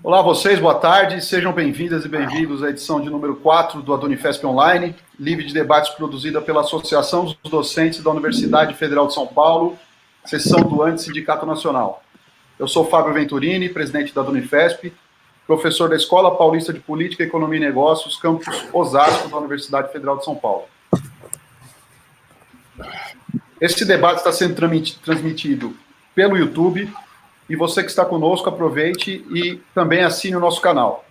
Olá a vocês, boa tarde, sejam bem-vindas e bem-vindos à edição de número 4 do Adunifesp Online, livre de debates produzida pela Associação dos Docentes da Universidade Federal de São Paulo, seção do Sindicato Nacional. Eu sou Fábio Venturini, presidente da Adunifesp, professor da Escola Paulista de Política, Economia e Negócios, campus Osasco da Universidade Federal de São Paulo. Esse debate está sendo transmitido pelo YouTube, e você que está conosco, aproveite e também assine o nosso canal.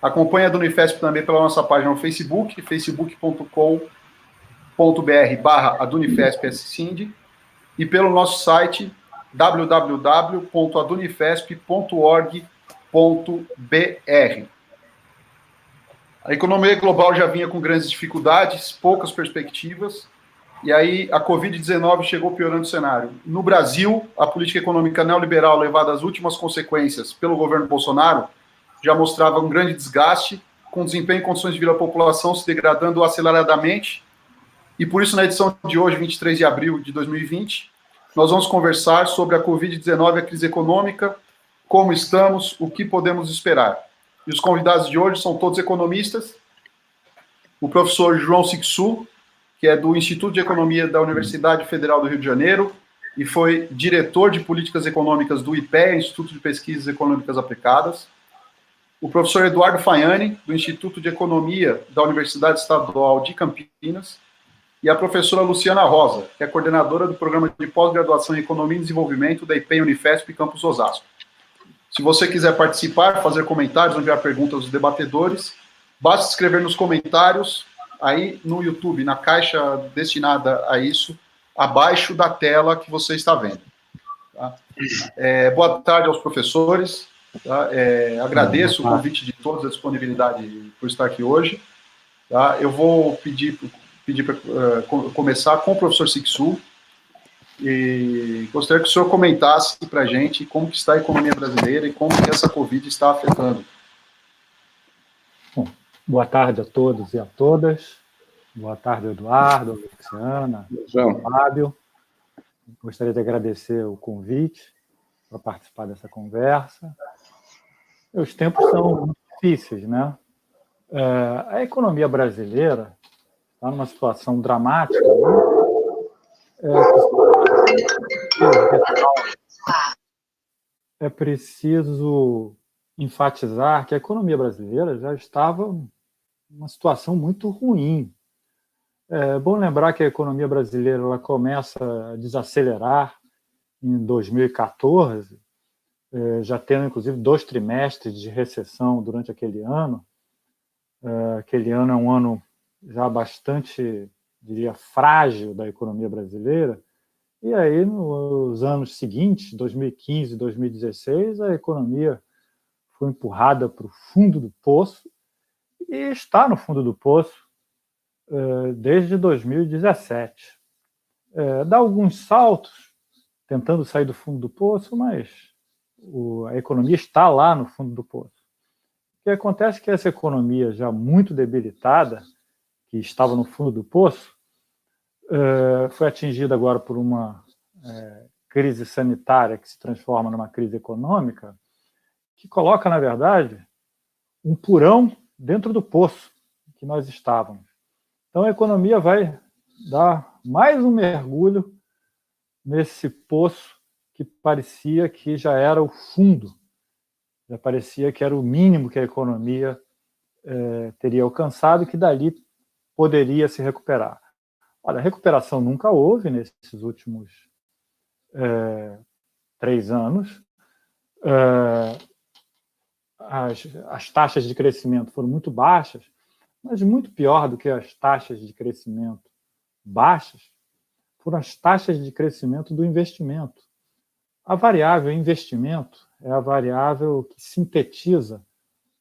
Acompanhe a Adunifesp também pela nossa página no Facebook, facebook.com.br/adunifespscind, e pelo nosso site www.adunifesp.org.br. A economia global já vinha com grandes dificuldades, poucas perspectivas, e aí a Covid-19 chegou piorando o cenário. No Brasil, a política econômica neoliberal levada às últimas consequências pelo governo Bolsonaro já mostrava um grande desgaste, com desempenho e condições de vida da população se degradando aceleradamente. E por isso, na edição de hoje, 23 de abril de 2020, nós vamos conversar sobre a Covid-19, a crise econômica, como estamos, o que podemos esperar. E os convidados de hoje são todos economistas. O professor João Sixu, que é do Instituto de Economia da Universidade Federal do Rio de Janeiro e foi diretor de Políticas Econômicas do IPEA, Instituto de Pesquisas Econômicas Aplicadas. O professor Eduardo Faiani, do Instituto de Economia da Universidade Estadual de Campinas. E a professora Luciana Rosa, que é coordenadora do Programa de Pós-Graduação em Economia e Desenvolvimento da IPEA Unifesp, Campus Osasco. Se você quiser participar, fazer comentários, enviar perguntas aos debatedores, basta escrever nos comentários aí no YouTube, na caixa destinada a isso, abaixo da tela que você está vendo. Tá? Boa tarde aos professores. Tá? Agradeço o convite de todos, a disponibilidade por estar aqui hoje. Tá? Eu vou pedir para começar com o professor Sixu e gostaria que o senhor comentasse para a gente como que está a economia brasileira e como que essa Covid está afetando. Bom, boa tarde a todos e a todas. Boa tarde, Eduardo, Luciana, Fábio. Gostaria de agradecer o convite para participar dessa conversa. Os tempos são muito difíceis, né? A economia brasileira está numa situação dramática, né? É preciso enfatizar que a economia brasileira já estava numa situação muito ruim. É bom lembrar que a economia brasileira ela começa a desacelerar em 2014, já tendo, inclusive, 2 trimestres de recessão durante aquele ano. Aquele ano é um ano já bastante, diria, frágil da economia brasileira. E aí, nos anos seguintes, 2015 e 2016, a economia foi empurrada para o fundo do poço e está no fundo do poço desde 2017. Dá alguns saltos, tentando sair do fundo do poço, mas a economia está lá no fundo do poço. O que acontece é que essa economia já muito debilitada, que estava no fundo do poço, foi atingida agora por uma crise sanitária que se transforma numa crise econômica, que coloca, na verdade, um porão dentro do poço que nós estávamos. Então, a economia vai dar mais um mergulho nesse poço que parecia que já era o fundo, já parecia que era o mínimo que a economia teria alcançado e que dali poderia se recuperar. Olha, recuperação nunca houve nesses últimos 3 anos. As taxas de crescimento foram muito baixas, mas muito pior do que as taxas de crescimento baixas foram as taxas de crescimento do investimento. A variável investimento é a variável que sintetiza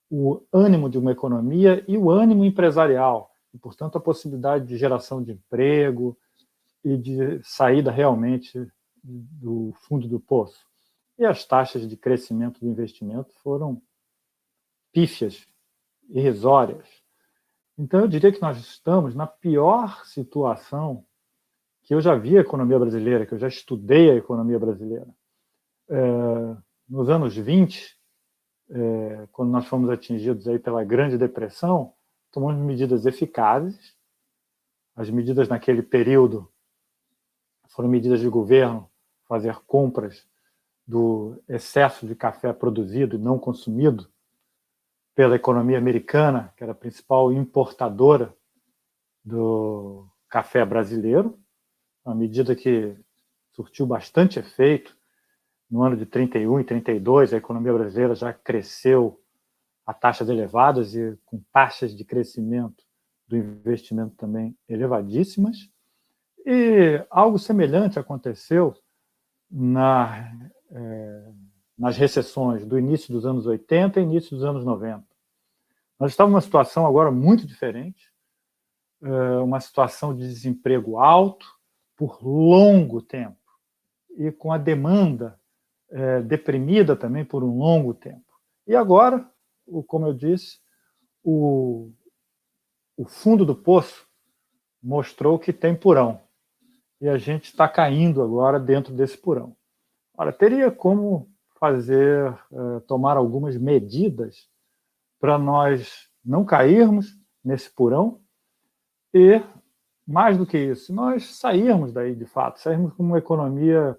o ânimo de uma economia e o ânimo empresarial, e, portanto, a possibilidade de geração de emprego e de saída realmente do fundo do poço. E as taxas de crescimento do investimento foram pífias, irrisórias. Então, eu diria que nós estamos na pior situação que eu já vi a economia brasileira, que eu já estudei a economia brasileira. Nos anos 20, quando nós fomos atingidos aí pela Grande Depressão, tomamos medidas eficazes. As medidas naquele período foram medidas de governo, fazer compras do excesso de café produzido e não consumido pela economia americana, que era a principal importadora do café brasileiro, uma medida que surtiu bastante efeito. No ano de 31 e 32, a economia brasileira já cresceu a taxas elevadas e com taxas de crescimento do investimento também elevadíssimas. E algo semelhante aconteceu nas recessões do início dos anos 80 e início dos anos 90. Nós estávamos numa situação agora muito diferente, uma situação de desemprego alto por longo tempo e com a demanda deprimida também por um longo tempo. E agora, como eu disse, o fundo do poço mostrou que tem porão. E a gente está caindo agora dentro desse porão. Ora, teria como tomar algumas medidas para nós não cairmos nesse porão e, mais do que isso, nós sairmos daí, de fato, sairmos com uma economia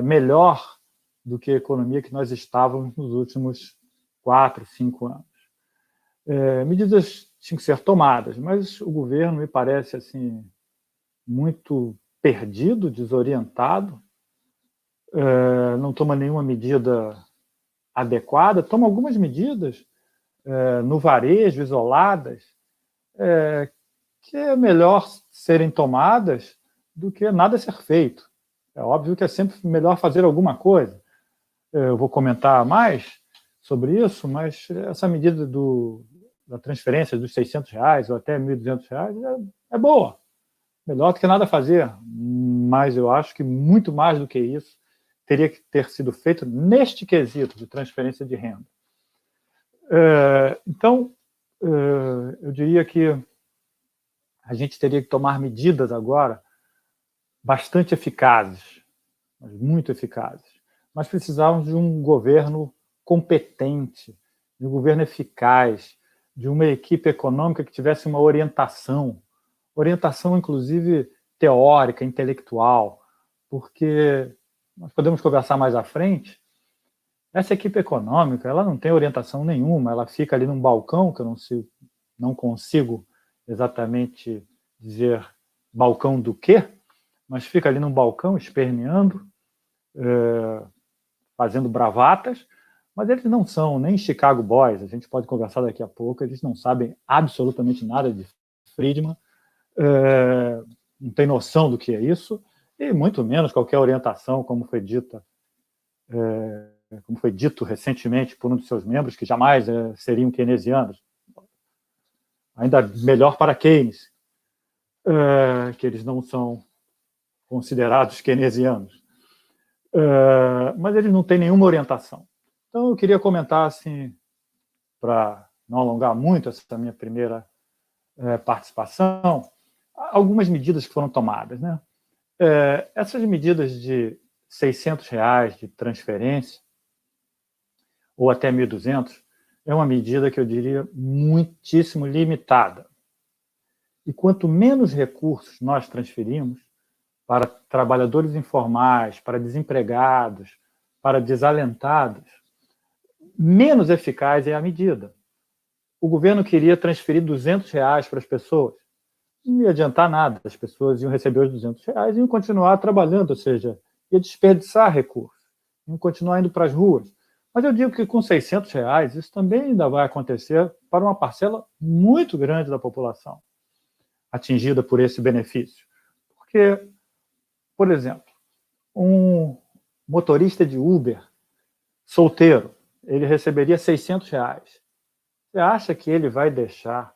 melhor do que a economia que nós estávamos nos últimos 4, 5 anos. Medidas tinham que ser tomadas, mas o governo me parece assim muito perdido, desorientado, não toma nenhuma medida adequada, toma algumas medidas no varejo, isoladas, que é melhor serem tomadas do que nada ser feito. É óbvio que é sempre melhor fazer alguma coisa. Eu vou comentar mais sobre isso, mas essa medida da transferência dos R$600 ou até R$1.200 é boa. Melhor do que nada fazer, mas eu acho que muito mais do que isso teria que ter sido feito neste quesito de transferência de renda. Então, eu diria que a gente teria que tomar medidas agora bastante eficazes, mas muito eficazes. Mas precisávamos de um governo competente, de um governo eficaz, de uma equipe econômica que tivesse uma orientação, inclusive teórica, intelectual, porque nós podemos conversar mais à frente. Essa equipe econômica, ela não tem orientação nenhuma, ela fica ali num balcão, que eu não consigo exatamente dizer balcão do quê, mas fica ali num balcão esperneando, fazendo bravatas, mas eles não são nem Chicago Boys, a gente pode conversar daqui a pouco, eles não sabem absolutamente nada de Friedman, não tem noção do que é isso, e muito menos qualquer orientação, como foi dito recentemente por um de seus membros, que jamais seriam keynesianos. Ainda melhor para Keynes, que eles não são considerados keynesianos. Mas eles não têm nenhuma orientação. Então, eu queria comentar, assim, para não alongar muito essa minha primeira participação, algumas medidas que foram tomadas, né? Essas medidas de R$600 de transferência, ou até 1.200, é uma medida que eu diria muitíssimo limitada. E quanto menos recursos nós transferimos para trabalhadores informais, para desempregados, para desalentados, menos eficaz é a medida. O governo queria transferir R$200 para as pessoas. Não ia adiantar nada, as pessoas iam receber os R$200 e iam continuar trabalhando, ou seja, ia desperdiçar recursos, iam continuar indo para as ruas. Mas eu digo que com R$600 isso também ainda vai acontecer para uma parcela muito grande da população atingida por esse benefício. Porque, por exemplo, um motorista de Uber solteiro, ele receberia R$600. Você acha que ele vai deixar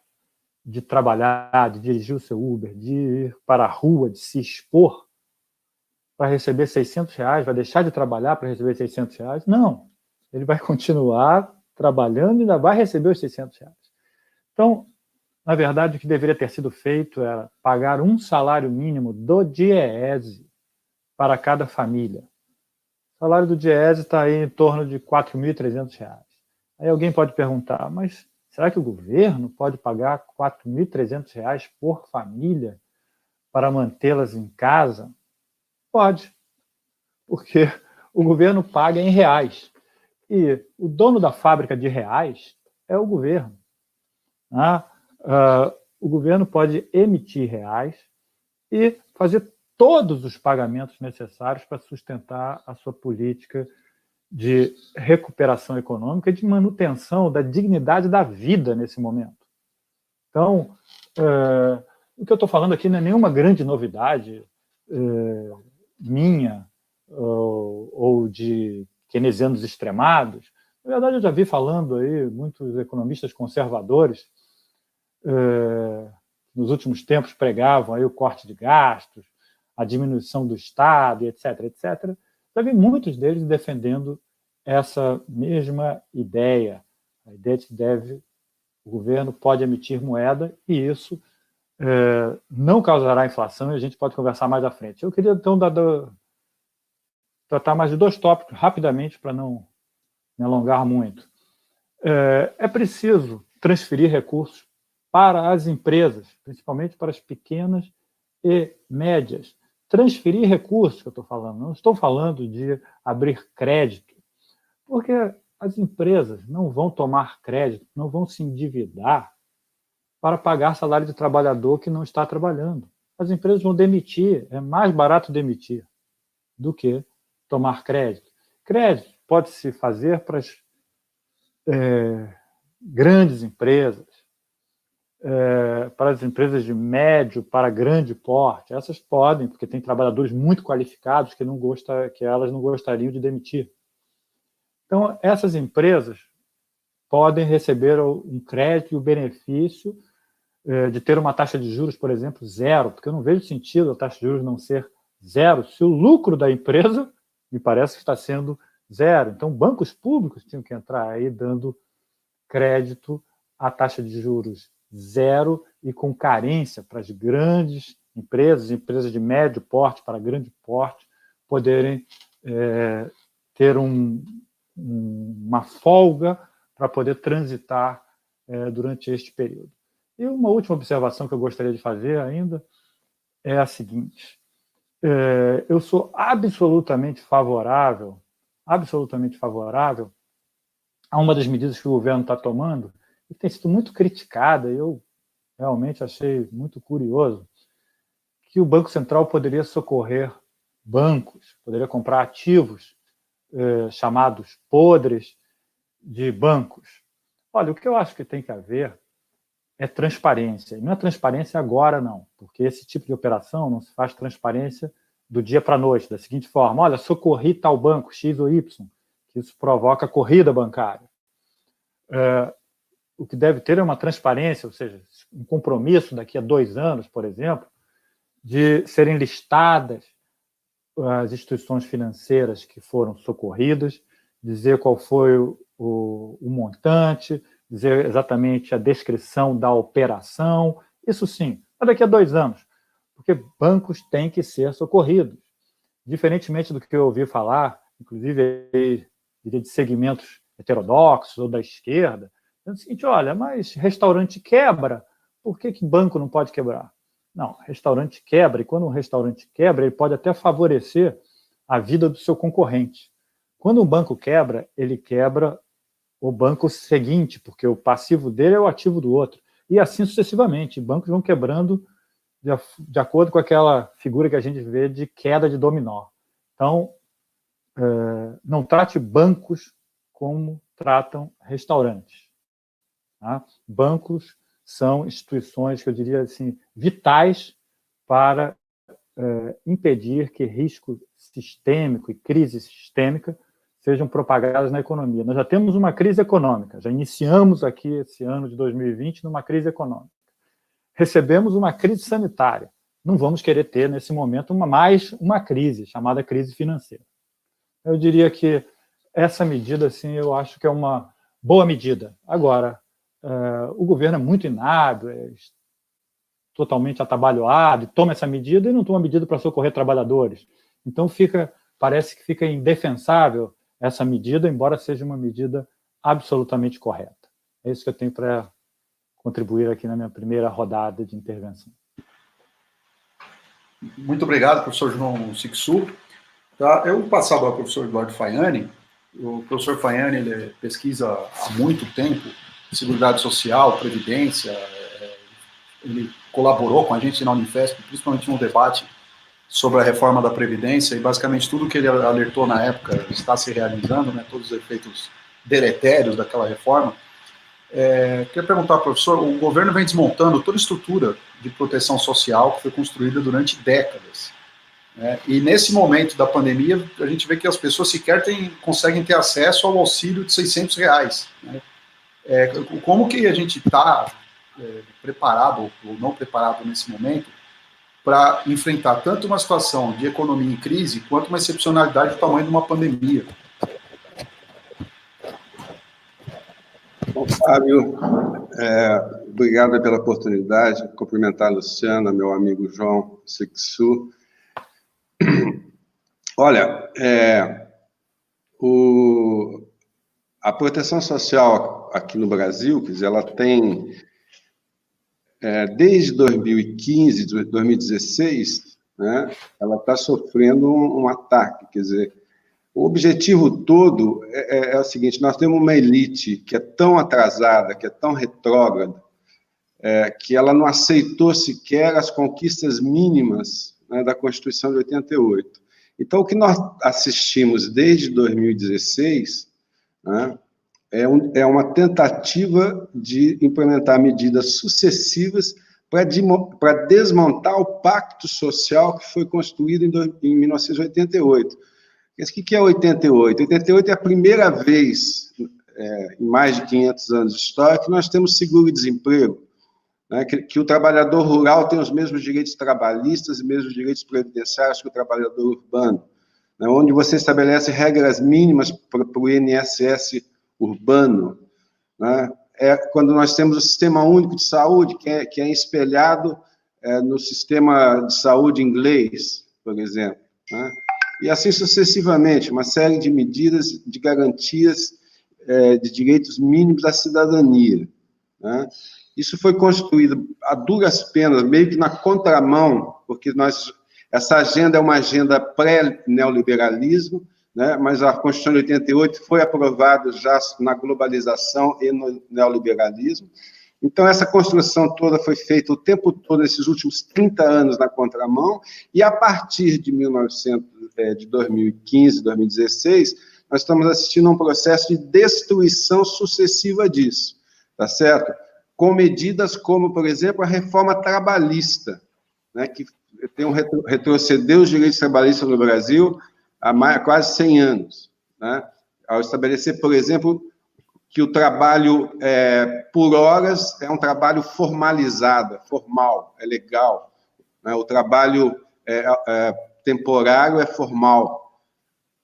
de trabalhar, de dirigir o seu Uber, de ir para a rua, de se expor para receber R$600? Vai deixar de trabalhar para receber R$600? Não. Ele vai continuar trabalhando e ainda vai receber os R$600. Então, na verdade, o que deveria ter sido feito era pagar um salário mínimo do DIEESE para cada família. O salário do DIEESE está aí em torno de R$4.300. Aí alguém pode perguntar, mas será que o governo pode pagar R$ 4.300 por família para mantê-las em casa? Pode, porque o governo paga em reais. E o dono da fábrica de reais é o governo. Né? O governo pode emitir reais e fazer todos os pagamentos necessários para sustentar a sua política de recuperação econômica e de manutenção da dignidade da vida nesse momento. Então, o que eu estou falando aqui não é nenhuma grande novidade minha ou de keynesianos extremados. Na verdade, eu já vi falando aí muitos economistas conservadores nos últimos tempos pregavam aí o corte de gastos, a diminuição do Estado, etc., etc. Já vi muitos deles defendendo essa mesma ideia, a ideia de que o governo pode emitir moeda e isso não causará inflação, e a gente pode conversar mais à frente. Eu queria, então, tratar mais de 2 tópicos, rapidamente, para não me alongar muito. É preciso transferir recursos para as empresas, principalmente para as pequenas e médias. Transferir recursos, que eu estou falando, não estou falando de abrir crédito, porque as empresas não vão tomar crédito, não vão se endividar para pagar salário de trabalhador que não está trabalhando. As empresas vão demitir, é mais barato demitir do que tomar crédito. Crédito pode-se fazer para as grandes empresas, para as empresas de médio para grande porte. Essas podem, porque tem trabalhadores muito qualificados que elas não gostariam de demitir. Então, essas empresas podem receber um crédito e o benefício de ter uma taxa de juros, por exemplo, 0, porque eu não vejo sentido a taxa de juros não ser 0, se o lucro da empresa me parece que está sendo 0. Então, bancos públicos tinham que entrar aí dando crédito à taxa de juros 0 e com carência para as grandes empresas, empresas de médio porte para grande porte, poderem ter uma folga para poder transitar durante este período. E uma última observação que eu gostaria de fazer ainda é a seguinte: eu sou absolutamente favorável a uma das medidas que o governo está tomando, e tem sido muito criticada, e eu realmente achei muito curioso, que o Banco Central poderia socorrer bancos, poderia comprar ativos chamados podres de bancos. Olha, o que eu acho que tem que haver é transparência. E não é transparência agora, não, porque esse tipo de operação não se faz transparência do dia para a noite, da seguinte forma: olha, socorri tal banco, X ou Y, que isso provoca corrida bancária. O que deve ter é uma transparência, ou seja, um compromisso daqui a 2 anos, por exemplo, de serem listadas as instituições financeiras que foram socorridas, dizer qual foi o montante, dizer exatamente a descrição da operação, isso sim, mas daqui a 2 anos, porque bancos têm que ser socorridos. Diferentemente do que eu ouvi falar, inclusive de segmentos heterodoxos ou da esquerda, é o seguinte: olha, mas restaurante quebra, por que banco não pode quebrar? Não, restaurante quebra, e quando um restaurante quebra, ele pode até favorecer a vida do seu concorrente. Quando um banco quebra, ele quebra o banco seguinte, porque o passivo dele é o ativo do outro. E assim sucessivamente. Bancos vão quebrando de acordo com aquela figura que a gente vê de queda de dominó. Então, não trate bancos como tratam restaurantes. Tá? Bancos são instituições que eu diria assim, vitais para impedir que risco sistêmico e crise sistêmica sejam propagadas na economia. Nós já temos uma crise econômica, já iniciamos aqui esse ano de 2020 numa crise econômica. Recebemos uma crise sanitária. Não vamos querer ter, nesse momento, mais uma crise, chamada crise financeira. Eu diria que essa medida, assim, eu acho que é uma boa medida. Agora, o governo é muito inábil, é totalmente atabalhoado, toma essa medida e não toma medida para socorrer trabalhadores. Então, parece que fica indefensável essa medida, embora seja uma medida absolutamente correta. É isso que eu tenho para contribuir aqui na minha primeira rodada de intervenção. Muito obrigado, professor João Sixu. Tá? Eu vou passar para o professor Eduardo Faiani. O professor Faiani ele pesquisa há muito tempo Seguridade Social, Previdência. Ele colaborou com a gente na Unifesp, principalmente no debate sobre a reforma da Previdência, e basicamente tudo que ele alertou na época está se realizando, né, todos os efeitos deletérios daquela reforma. Queria perguntar ao professor, o governo vem desmontando toda a estrutura de proteção social que foi construída durante décadas. E nesse momento da pandemia, a gente vê que as pessoas sequer conseguem ter acesso ao auxílio de R$600. Né? Como que a gente está preparado ou não preparado nesse momento para enfrentar tanto uma situação de economia em crise, quanto uma excepcionalidade do tamanho de uma pandemia? Bom, Fábio, obrigado pela oportunidade, cumprimentar a Luciana, meu amigo João Sixu. Olha, a proteção social aqui no Brasil, quer dizer, ela tem, desde 2015, 2016, né, ela está sofrendo um ataque, quer dizer, o objetivo todo é o seguinte: nós temos uma elite que é tão atrasada, que é tão retrógrada, que ela não aceitou sequer as conquistas mínimas, né, da Constituição de 88. Então, o que nós assistimos desde 2016, né, é uma tentativa de implementar medidas sucessivas para desmontar o pacto social que foi construído em 1988. O que é 88? 88 é a primeira vez, em mais de 500 anos de história, que nós temos seguro-desemprego, né, que o trabalhador rural tem os mesmos direitos trabalhistas e mesmos direitos previdenciários que o trabalhador urbano, né, onde você estabelece regras mínimas para o INSS urbano, né, quando nós temos o Sistema Único de Saúde, que é espelhado no sistema de saúde inglês, por exemplo, né, e assim sucessivamente, uma série de medidas de garantias de direitos mínimos da cidadania, né. Isso foi construído a duras penas, meio que na contramão, porque essa agenda é uma agenda pré-neoliberalismo, né, mas a Constituição de 88 foi aprovada já na globalização e no neoliberalismo. Então, essa construção toda foi feita o tempo todo, nesses últimos 30 anos, na contramão, e a partir de 2015, 2016, nós estamos assistindo a um processo de destruição sucessiva disso, tá certo? Com medidas como, por exemplo, a reforma trabalhista, né, que retrocedeu os direitos trabalhistas no Brasil há quase 100 anos, né, ao estabelecer, por exemplo, que o trabalho por horas é um trabalho formalizado, é formal, é legal, né, o trabalho temporário é formal,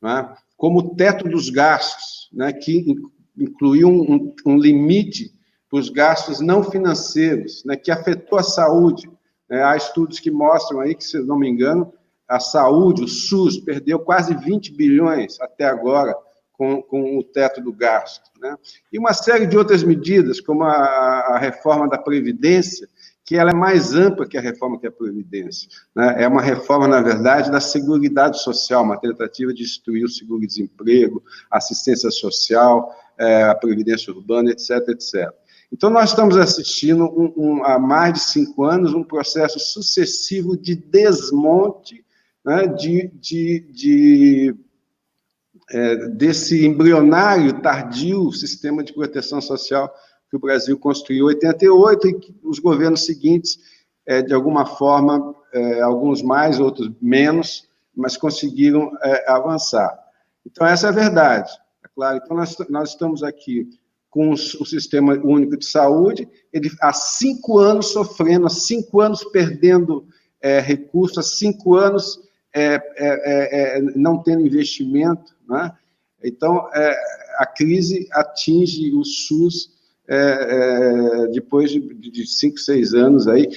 né, como o teto dos gastos, né, que incluiu um limite para os gastos não financeiros, né, que afetou a saúde. Há estudos que mostram aí que, se eu não me engano, a saúde, o SUS, perdeu quase 20 bilhões até agora com o teto do gasto, né? E uma série de outras medidas, como a reforma da Previdência, que ela é mais ampla que a reforma da Previdência, né? É uma reforma, na verdade, da Seguridade Social, uma tentativa de destruir o seguro-desemprego, assistência social, a Previdência Urbana, etc., etc. Então, nós estamos assistindo, há mais de 5 anos, um processo sucessivo de desmonte, né, desse embrionário, tardio sistema de proteção social que o Brasil construiu em 88 e que os governos seguintes, de alguma forma, alguns mais, outros menos, mas conseguiram avançar. Então, essa é a verdade, é claro. Então, nós estamos aqui com o Sistema Único de Saúde, ele há 5 anos sofrendo, há 5 anos perdendo recursos, há 5 anos não tendo investimento, né? Então, a crise atinge o SUS depois de 5, 6 anos aí,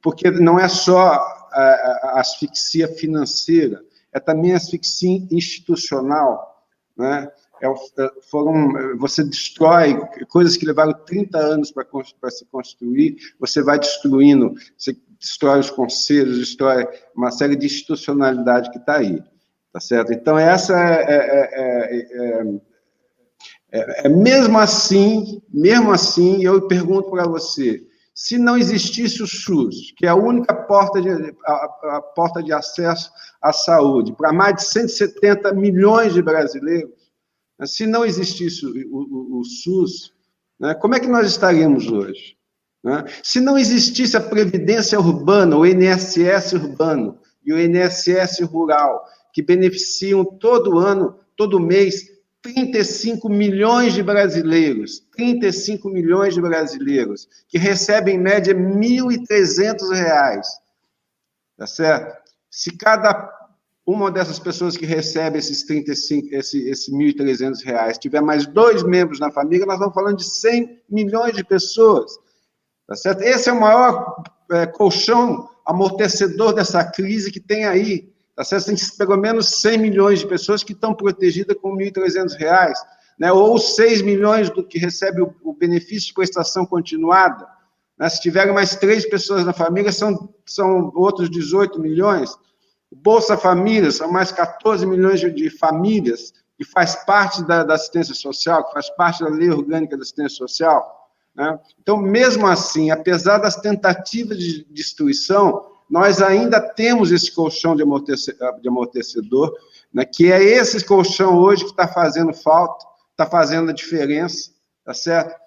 porque não é só a asfixia financeira, é também a asfixia institucional, né? você destrói coisas que levaram 30 anos para se construir, você vai destruindo, você destrói os conselhos, destrói uma série de institucionalidade que está aí, tá certo? Então, essa mesmo assim, eu pergunto para você, se não existisse o SUS, que é a única porta de acesso à saúde para mais de 170 milhões de brasileiros, se não existisse o SUS, né, como é que nós estaríamos hoje? Né? Se não existisse a Previdência Urbana, o INSS urbano e o INSS rural, que beneficiam todo ano, todo mês, 35 milhões de brasileiros, que recebem, em média, R$ 1.300, tá certo? Se cada uma dessas pessoas que recebe esses R$ 1.300 tiver mais 2 membros na família, nós estamos falando de 100 milhões de pessoas, tá certo? Esse é o maior colchão amortecedor dessa crise que tem aí, tá certo? Tem pelo menos 100 milhões de pessoas que estão protegidas com R$ 1.300, né? Ou 6 milhões do que recebe o benefício de prestação continuada, né? Se tiverem mais 3 pessoas na família, são outros 18 milhões. O Bolsa Família, são mais 14 milhões de famílias que faz parte da assistência social, que faz parte da Lei Orgânica da Assistência Social, né? Então, mesmo assim, apesar das tentativas de destruição, nós ainda temos esse colchão de amortecedor, né, que é esse colchão hoje que está fazendo falta, está fazendo a diferença, tá certo?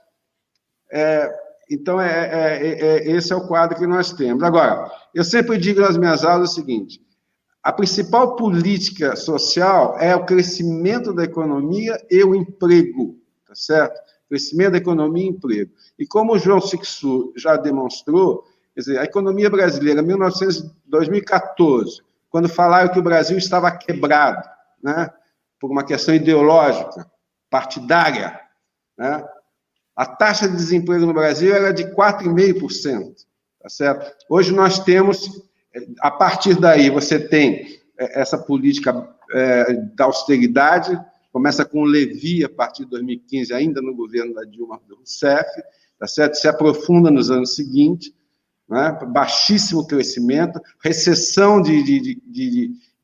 Então, esse é o quadro que nós temos. Agora, eu sempre digo nas minhas aulas o seguinte: a principal política social é o crescimento da economia e o emprego, tá certo? Crescimento da economia e emprego. E como o João Sixu já demonstrou, quer dizer, a economia brasileira, 2014, quando falaram que o Brasil estava quebrado, né, por uma questão ideológica, partidária, né, a taxa de desemprego no Brasil era de 4,5%, tá certo? Hoje nós temos, a partir daí, você tem essa política da austeridade, começa com o Levi, a partir de 2015, ainda no governo da Dilma Rousseff, tá certo? Se aprofunda nos anos seguintes, né? Baixíssimo crescimento, recessão de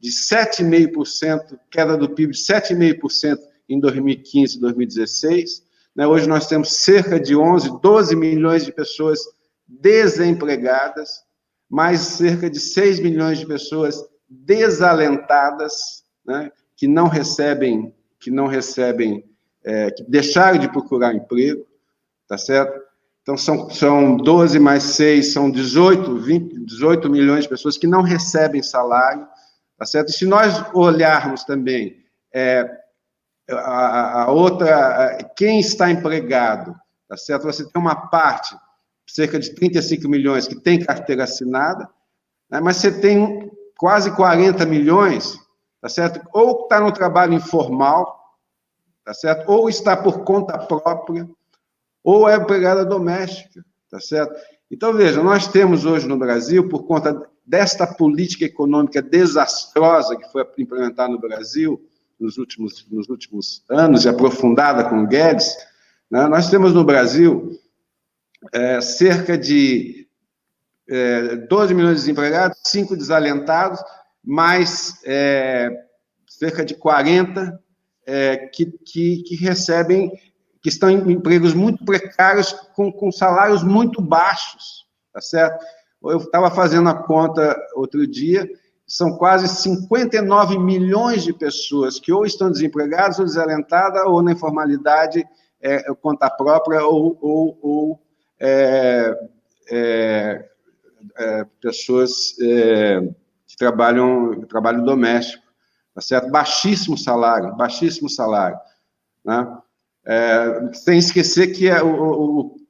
7,5%, queda do PIB de 7,5% em 2015 e 2016. Né? Hoje nós temos cerca de 12 milhões de pessoas desempregadas, mais cerca de 6 milhões de pessoas desalentadas, né? que deixaram de procurar emprego, tá certo? Então, são 12 mais 6, são 18 milhões de pessoas que não recebem salário, tá certo? E se nós olharmos também quem está empregado, tá certo? Você tem uma parte, cerca de 35 milhões, que tem carteira assinada, né? Mas você tem quase 40 milhões, tá certo? Ou está no trabalho informal, tá certo? Ou está por conta própria, ou é empregada doméstica, tá certo? Então, veja, nós temos hoje no Brasil, por conta desta política econômica desastrosa que foi implementada no Brasil nos últimos anos e aprofundada com o Guedes, né, nós temos no Brasil cerca de 12 milhões de desempregados, 5 desalentados, mais cerca de 40 que recebem, que estão em empregos muito precários, com salários muito baixos, tá certo? Eu estava fazendo a conta outro dia, são quase 59 milhões de pessoas que ou estão desempregadas ou desalentadas, ou na informalidade, conta própria, ou pessoas que trabalho doméstico, tá certo? Baixíssimo salário, né? Sem esquecer que,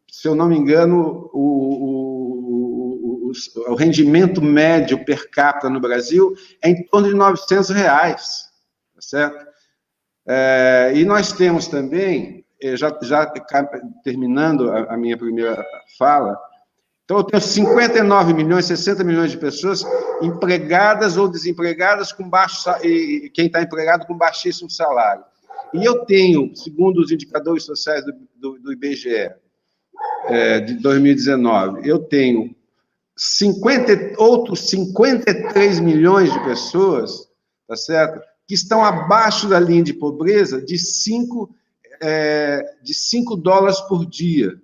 se eu não me engano, o rendimento médio per capita no Brasil é em torno de R$900, tá certo? E nós temos também, já terminando a minha primeira fala, então eu tenho 59 milhões, 60 milhões de pessoas empregadas ou desempregadas, e quem está empregado com baixíssimo salário. E eu tenho, segundo os indicadores sociais do IBGE, de 2019, eu tenho outros 53 milhões de pessoas, tá certo? Que estão abaixo da linha de pobreza de 5 dólares por dia,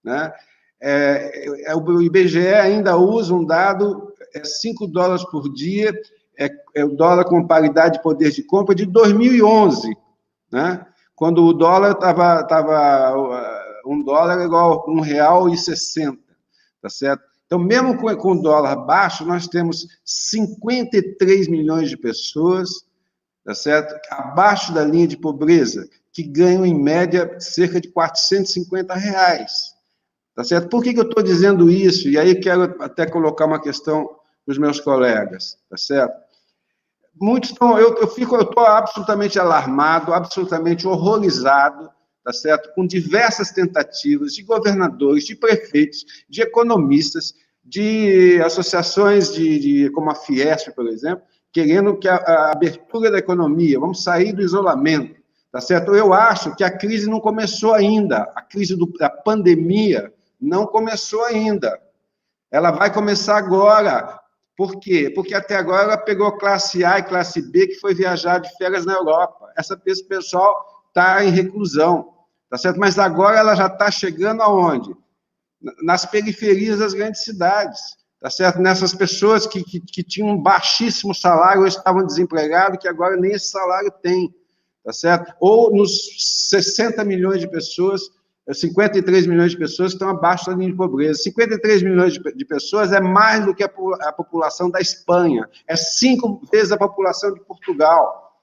né? O IBGE ainda usa um dado, 5 dólares por dia, o dólar com paridade de poder de compra de 2011, né? Quando o dólar estava $1 igual a R$1,60, tá certo? Então, mesmo com o dólar baixo, nós temos 53 milhões de pessoas, tá certo? Abaixo da linha de pobreza, que ganham, em média, cerca de R$450, tá certo? Por que eu estou dizendo isso? E aí quero até colocar uma questão para os meus colegas, tá certo? Muitos estão... Eu estou absolutamente alarmado, absolutamente horrorizado, tá certo? Com diversas tentativas de governadores, de prefeitos, de economistas, de associações como a Fiesp, por exemplo, querendo que a abertura da economia, vamos sair do isolamento, tá certo? Eu acho que a crise não começou ainda, a crise da pandemia não começou ainda. Ela vai começar agora. Por quê? Porque até agora ela pegou classe A e classe B, que foi viajar de férias na Europa. Esse pessoal está em reclusão, tá certo? Mas agora ela já está chegando aonde? Nas periferias das grandes cidades, tá certo? Nessas pessoas que tinham um baixíssimo salário ou estavam desempregados, que agora nem esse salário tem, tá certo? Ou nos 60 milhões de pessoas, 53 milhões de pessoas que estão abaixo da linha de pobreza. 53 milhões de pessoas é mais do que a população da Espanha, é 5 vezes a população de Portugal,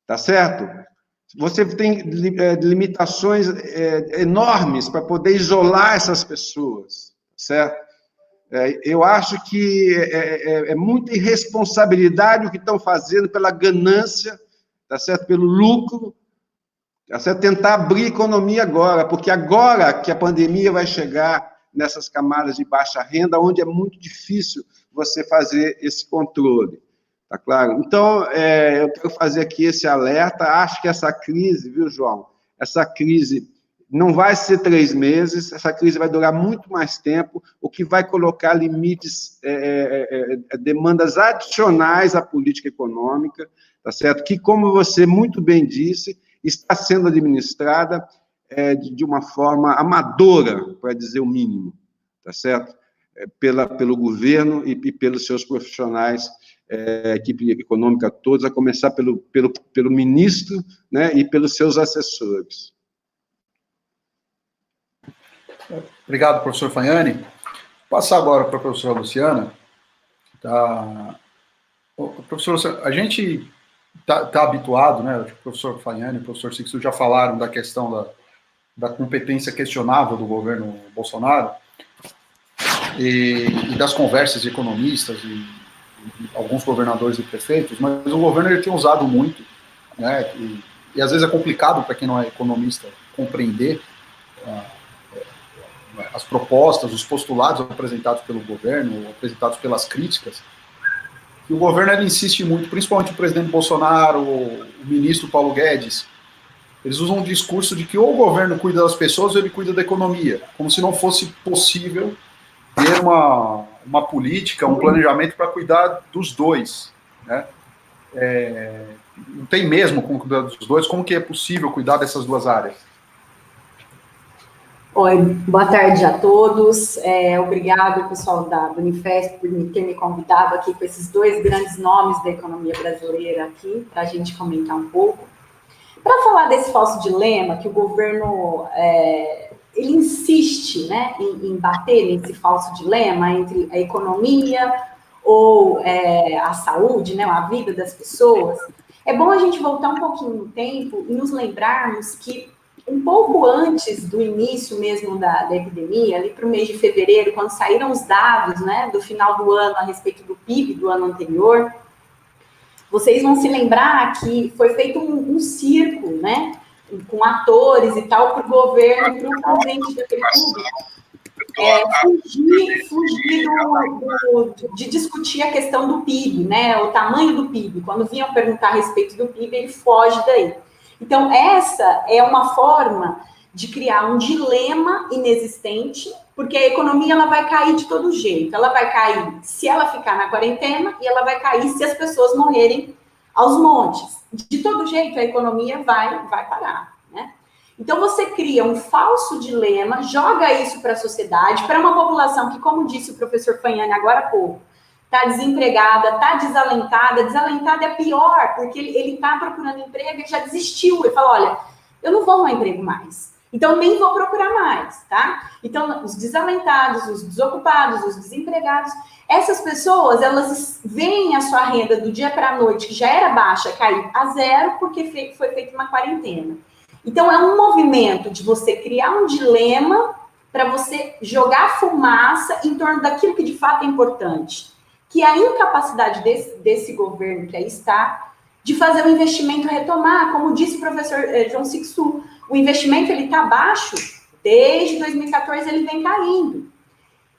tá certo? Você tem limitações enormes para poder isolar essas pessoas, certo? Eu acho que é muita irresponsabilidade o que estão fazendo pela ganância, tá certo? Pelo lucro, tá certo? Tentar abrir a economia agora, porque agora que a pandemia vai chegar nessas camadas de baixa renda, onde é muito difícil você fazer esse controle. Tá claro? Então, eu quero fazer aqui esse alerta. Acho que essa crise, viu, João? Essa crise não vai ser 3 meses, essa crise vai durar muito mais tempo, o que vai colocar limites, demandas adicionais à política econômica, tá certo? Que, como você muito bem disse, está sendo administrada de uma forma amadora, para dizer o mínimo, tá certo? Pelo governo e pelos seus profissionais, equipe econômica todos, a começar pelo ministro, né, e pelos seus assessores. Obrigado, professor Fajani. Vou passar agora para a professora Luciana. Professor Luciana, a gente está habituado, né? O professor Fajani e o professor Sixto já falaram da questão da competência questionável do governo Bolsonaro e das conversas de economistas e alguns governadores e prefeitos, mas o governo ele tem usado muito, né? E às vezes é complicado para quem não é economista compreender as propostas, os postulados apresentados pelo governo, apresentados pelas críticas. E o governo ele insiste muito, principalmente o presidente Bolsonaro, o ministro Paulo Guedes, eles usam um discurso de que ou o governo cuida das pessoas ou ele cuida da economia, como se não fosse possível ter uma política, um planejamento para cuidar dos dois, né? Não tem mesmo como cuidar dos dois, como que é possível cuidar dessas duas áreas? Oi, boa tarde a todos. Obrigado, pessoal da Unifesp, por ter me convidado aqui com esses dois grandes nomes da economia brasileira aqui, para a gente comentar um pouco. Para falar desse falso dilema que o governo ele insiste, né, em bater nesse falso dilema entre a economia ou a saúde, né, a vida das pessoas, é bom a gente voltar um pouquinho no tempo e nos lembrarmos que um pouco antes do início mesmo da epidemia, ali para o mês de fevereiro, quando saíram os dados, né, do final do ano a respeito do PIB do ano anterior, vocês vão se lembrar que foi feito um circo, né, com atores e tal, para o governo, para o presidente da República, fugir de discutir a questão do PIB, né, o tamanho do PIB. Quando vinham perguntar a respeito do PIB, ele foge daí. Então, essa é uma forma de criar um dilema inexistente, porque a economia ela vai cair de todo jeito. Ela vai cair se ela ficar na quarentena e ela vai cair se as pessoas morrerem aos montes. De todo jeito, a economia vai parar, né? Então, você cria um falso dilema, joga isso para a sociedade, para uma população que, como disse o professor Fanhani agora há pouco, está desempregada, está desalentada. Desalentada é pior, porque ele está procurando emprego e já desistiu. Ele fala, olha, eu não vou arrumar emprego mais. Então, nem vou procurar mais, tá? Então, os desalentados, os desocupados, os desempregados, essas pessoas, elas veem a sua renda do dia para a noite, que já era baixa, cair a zero, porque foi feita uma quarentena. Então, é um movimento de você criar um dilema para você jogar fumaça em torno daquilo que de fato é importante, que é a incapacidade desse governo que aí está de fazer o investimento retomar, como disse o professor João Sixu, o investimento ele está baixo, desde 2014 ele vem caindo.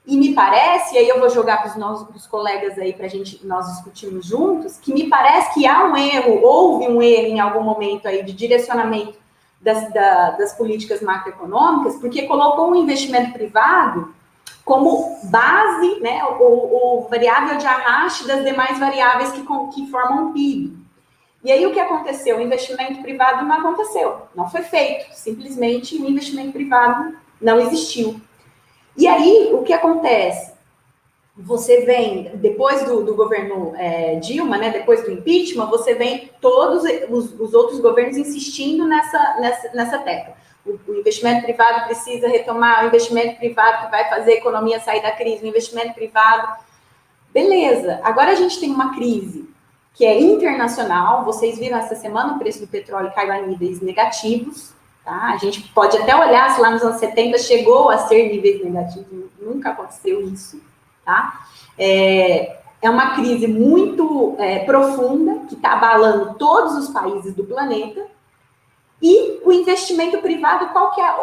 E me parece, e aí eu vou jogar para os colegas aí para nós discutirmos juntos, que me parece que há um erro, houve um erro em algum momento aí de direcionamento das políticas macroeconômicas, porque colocou um investimento privado como base, né, o variável de arraste das demais variáveis que formam o PIB. E aí o que aconteceu? O investimento privado não aconteceu, não foi feito, simplesmente o investimento privado não existiu. E aí o que acontece? Você vem, depois do governo Dilma, né, depois do impeachment, você vem todos os outros governos insistindo nessa tecla. O investimento privado precisa retomar, o investimento privado que vai fazer a economia sair da crise, o investimento privado. Beleza, agora a gente tem uma crise que é internacional. Vocês viram essa semana o preço do petróleo caiu a níveis negativos, tá? A gente pode até olhar se lá nos anos 70 chegou a ser níveis negativos, nunca aconteceu isso, tá? É uma crise muito profunda, que está abalando todos os países do planeta, e o investimento privado, qual que é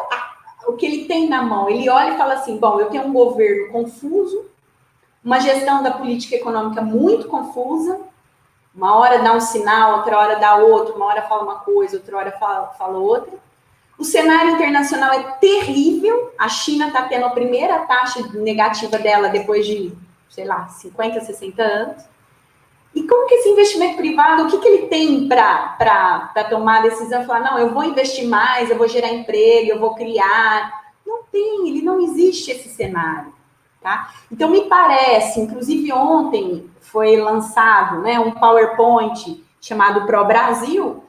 o que ele tem na mão? Ele olha e fala assim, bom, eu tenho um governo confuso, uma gestão da política econômica muito confusa, uma hora dá um sinal, outra hora dá outro, uma hora fala uma coisa, outra hora fala outra. O cenário internacional é terrível, a China está tendo a primeira taxa negativa dela depois de, sei lá, 50, 60 anos. E como que esse investimento privado, o que ele tem para tomar a decisão? Falar, não, eu vou investir mais, eu vou gerar emprego, eu vou criar. Não tem, ele não existe esse cenário. Tá? Então, me parece, inclusive ontem foi lançado, né, um PowerPoint chamado Pro Brasil,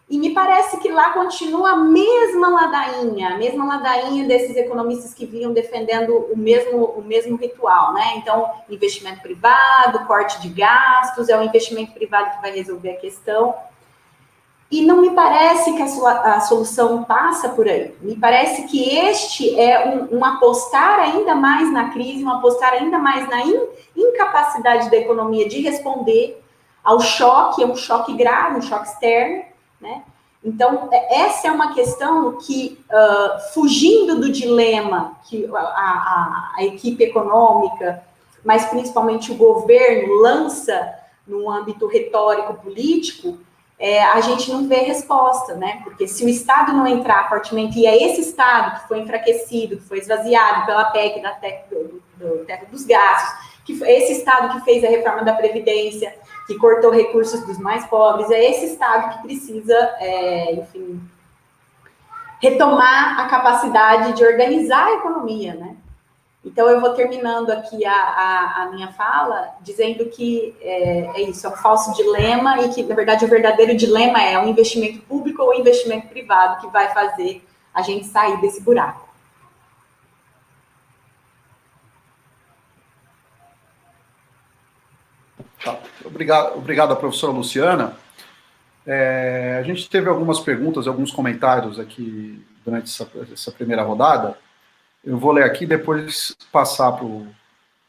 e me parece que lá continua a mesma ladainha desses economistas que vinham defendendo o mesmo ritual, né? Então, investimento privado, corte de gastos, é o investimento privado que vai resolver a questão. E não me parece que a solução passa por aí. Me parece que este é um apostar ainda mais na crise, um apostar ainda mais na incapacidade da economia de responder ao choque, é um choque grave, um choque externo, né? Então, essa é uma questão que, fugindo do dilema que a equipe econômica, mas principalmente o governo, lança no âmbito retórico-político, a gente não vê resposta, né? Porque se o Estado não entrar fortemente, e é esse Estado que foi enfraquecido, que foi esvaziado pela PEC do teto dos gastos, que foi esse Estado que fez a reforma da Previdência, que cortou recursos dos mais pobres, é esse Estado que precisa, enfim, retomar a capacidade de organizar a economia, né? Então, eu vou terminando aqui a minha fala, dizendo que é isso, é um falso dilema, e que, na verdade, o verdadeiro dilema é o investimento público ou o investimento privado que vai fazer a gente sair desse buraco. Tá. Obrigado, professora Luciana. A gente teve algumas perguntas, alguns comentários aqui durante essa primeira rodada. Eu vou ler aqui e depois passar para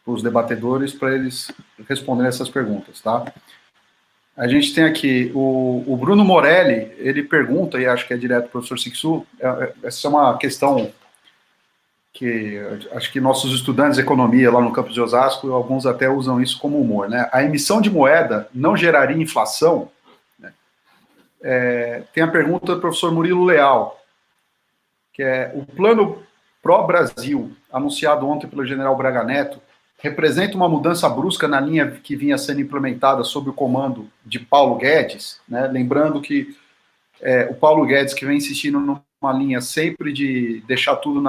os debatedores para eles responderem essas perguntas, tá? A gente tem aqui o Bruno Morelli, ele pergunta, e acho que é direto para o professor Sixu, essa é uma questão que acho que nossos estudantes de economia lá no campus de Osasco, alguns até usam isso como humor, né? A emissão de moeda não geraria inflação? Né? tem a pergunta do professor Murilo Leal, que é: o plano pró-Brasil, anunciado ontem pelo general Braga Neto, representa uma mudança brusca na linha que vinha sendo implementada sob o comando de Paulo Guedes, né? Lembrando que o Paulo Guedes, que vem insistindo numa linha sempre de deixar tudo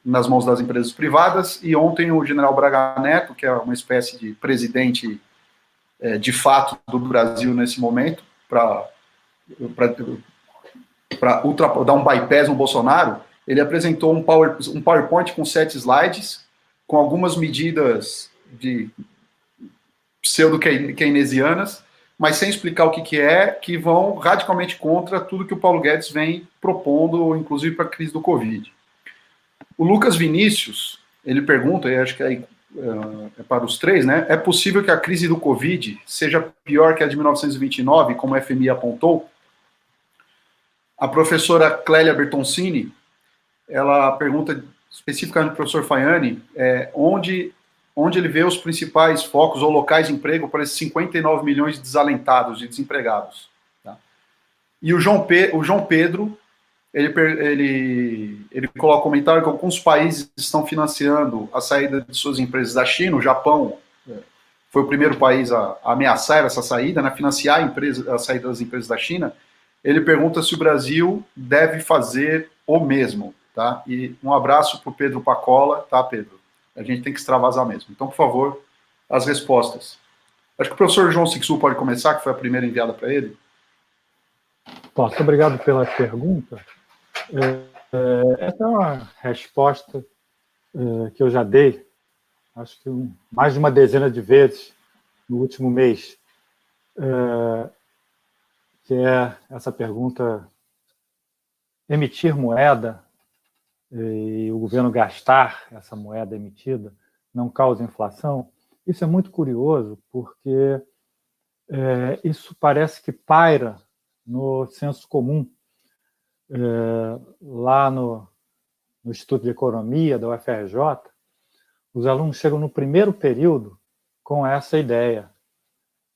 nas mãos das empresas privadas, e ontem o general Braga Neto, que é uma espécie de presidente de fato do Brasil nesse momento, para dar um bypass no Bolsonaro, ele apresentou um PowerPoint com 7 slides, com algumas medidas de pseudo-keynesianas, mas sem explicar o que é, que vão radicalmente contra tudo que o Paulo Guedes vem propondo, inclusive para a crise do Covid. O Lucas Vinícius, ele pergunta, e acho que é para os três, né? É possível que a crise do Covid seja pior que a de 1929, como o FMI apontou? A professora Clélia Bertoncini, ela pergunta especificamente para o professor Faiani, onde ele vê os principais focos ou locais de emprego para esses 59 milhões de desalentados e desempregados. Tá? E o João Pedro, ele coloca um comentário que alguns países estão financiando a saída de suas empresas da China. O Japão foi o primeiro país a ameaçar essa saída, né, financiar a saída das empresas da China. Ele pergunta se o Brasil deve fazer o mesmo. Tá? E um abraço para o Pedro Pacola, tá, Pedro? A gente tem que extravasar mesmo. Então, por favor, as respostas. Acho que o professor João Sixu pode começar, que foi a primeira enviada para ele. Posso, obrigado pela pergunta. Essa é uma resposta que eu já dei, acho que mais de uma dezena de vezes no último mês, que é essa pergunta: emitir moeda e o governo gastar essa moeda emitida não causa inflação? Isso é muito curioso, porque isso parece que paira no senso comum. Lá no Instituto de Economia da UFRJ, os alunos chegam no primeiro período com essa ideia.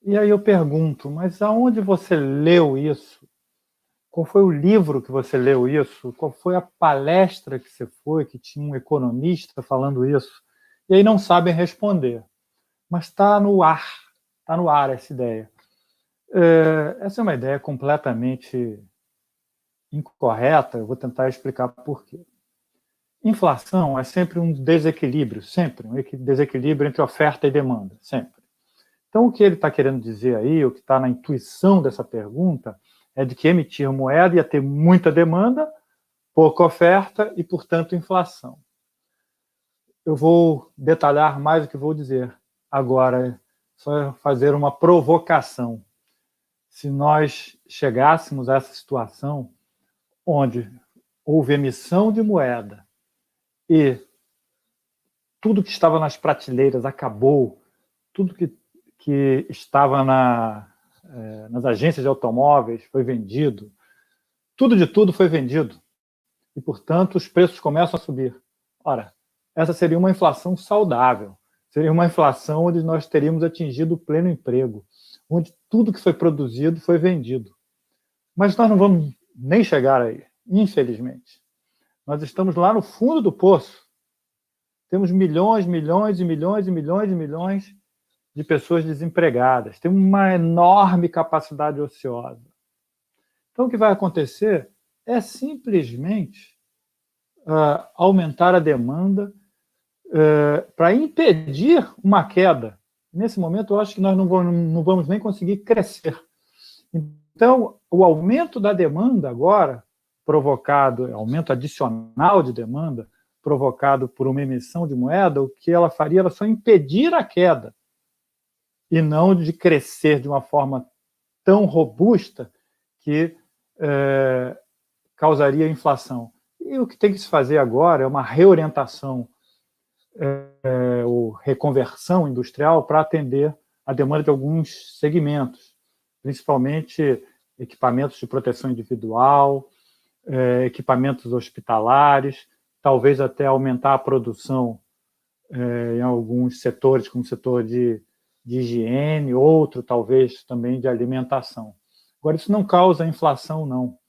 E aí eu pergunto, mas aonde você leu isso? Qual foi o livro que você leu isso? Qual foi a palestra que você foi, que tinha um economista falando isso? E aí não sabem responder. Mas está no ar essa ideia. Essa é uma ideia completamente incorreta, eu vou tentar explicar por quê. Inflação é sempre um desequilíbrio, sempre um desequilíbrio entre oferta e demanda, sempre. Então, o que ele está querendo dizer aí, o que está na intuição dessa pergunta, é de que emitir moeda ia ter muita demanda, pouca oferta e, portanto, inflação. Eu vou detalhar mais o que vou dizer. Agora, só fazer uma provocação. Se nós chegássemos a essa situação onde houve emissão de moeda e tudo que estava nas prateleiras acabou, tudo que estava nas agências de automóveis foi vendido, tudo de tudo foi vendido, e, portanto, os preços começam a subir. Ora, essa seria uma inflação saudável, seria uma inflação onde nós teríamos atingido o pleno emprego, onde tudo que foi produzido foi vendido. Mas nós não vamos nem chegar aí, infelizmente. Nós estamos lá no fundo do poço. Temos milhões, milhões e milhões e milhões e milhões de pessoas desempregadas. Temos uma enorme capacidade ociosa. Então, o que vai acontecer é simplesmente aumentar a demanda para impedir uma queda. Nesse momento, eu acho que nós não vamos nem conseguir crescer. Então, o aumento da demanda agora, aumento adicional de demanda, provocado por uma emissão de moeda, o que ela faria era só impedir a queda, e não de crescer de uma forma tão robusta que causaria inflação. E o que tem que se fazer agora é uma reorientação ou reconversão industrial para atender a demanda de alguns segmentos, principalmente equipamentos de proteção individual, equipamentos hospitalares, talvez até aumentar a produção em alguns setores, como o setor de higiene, outro talvez também de alimentação. Agora, isso não causa inflação, não.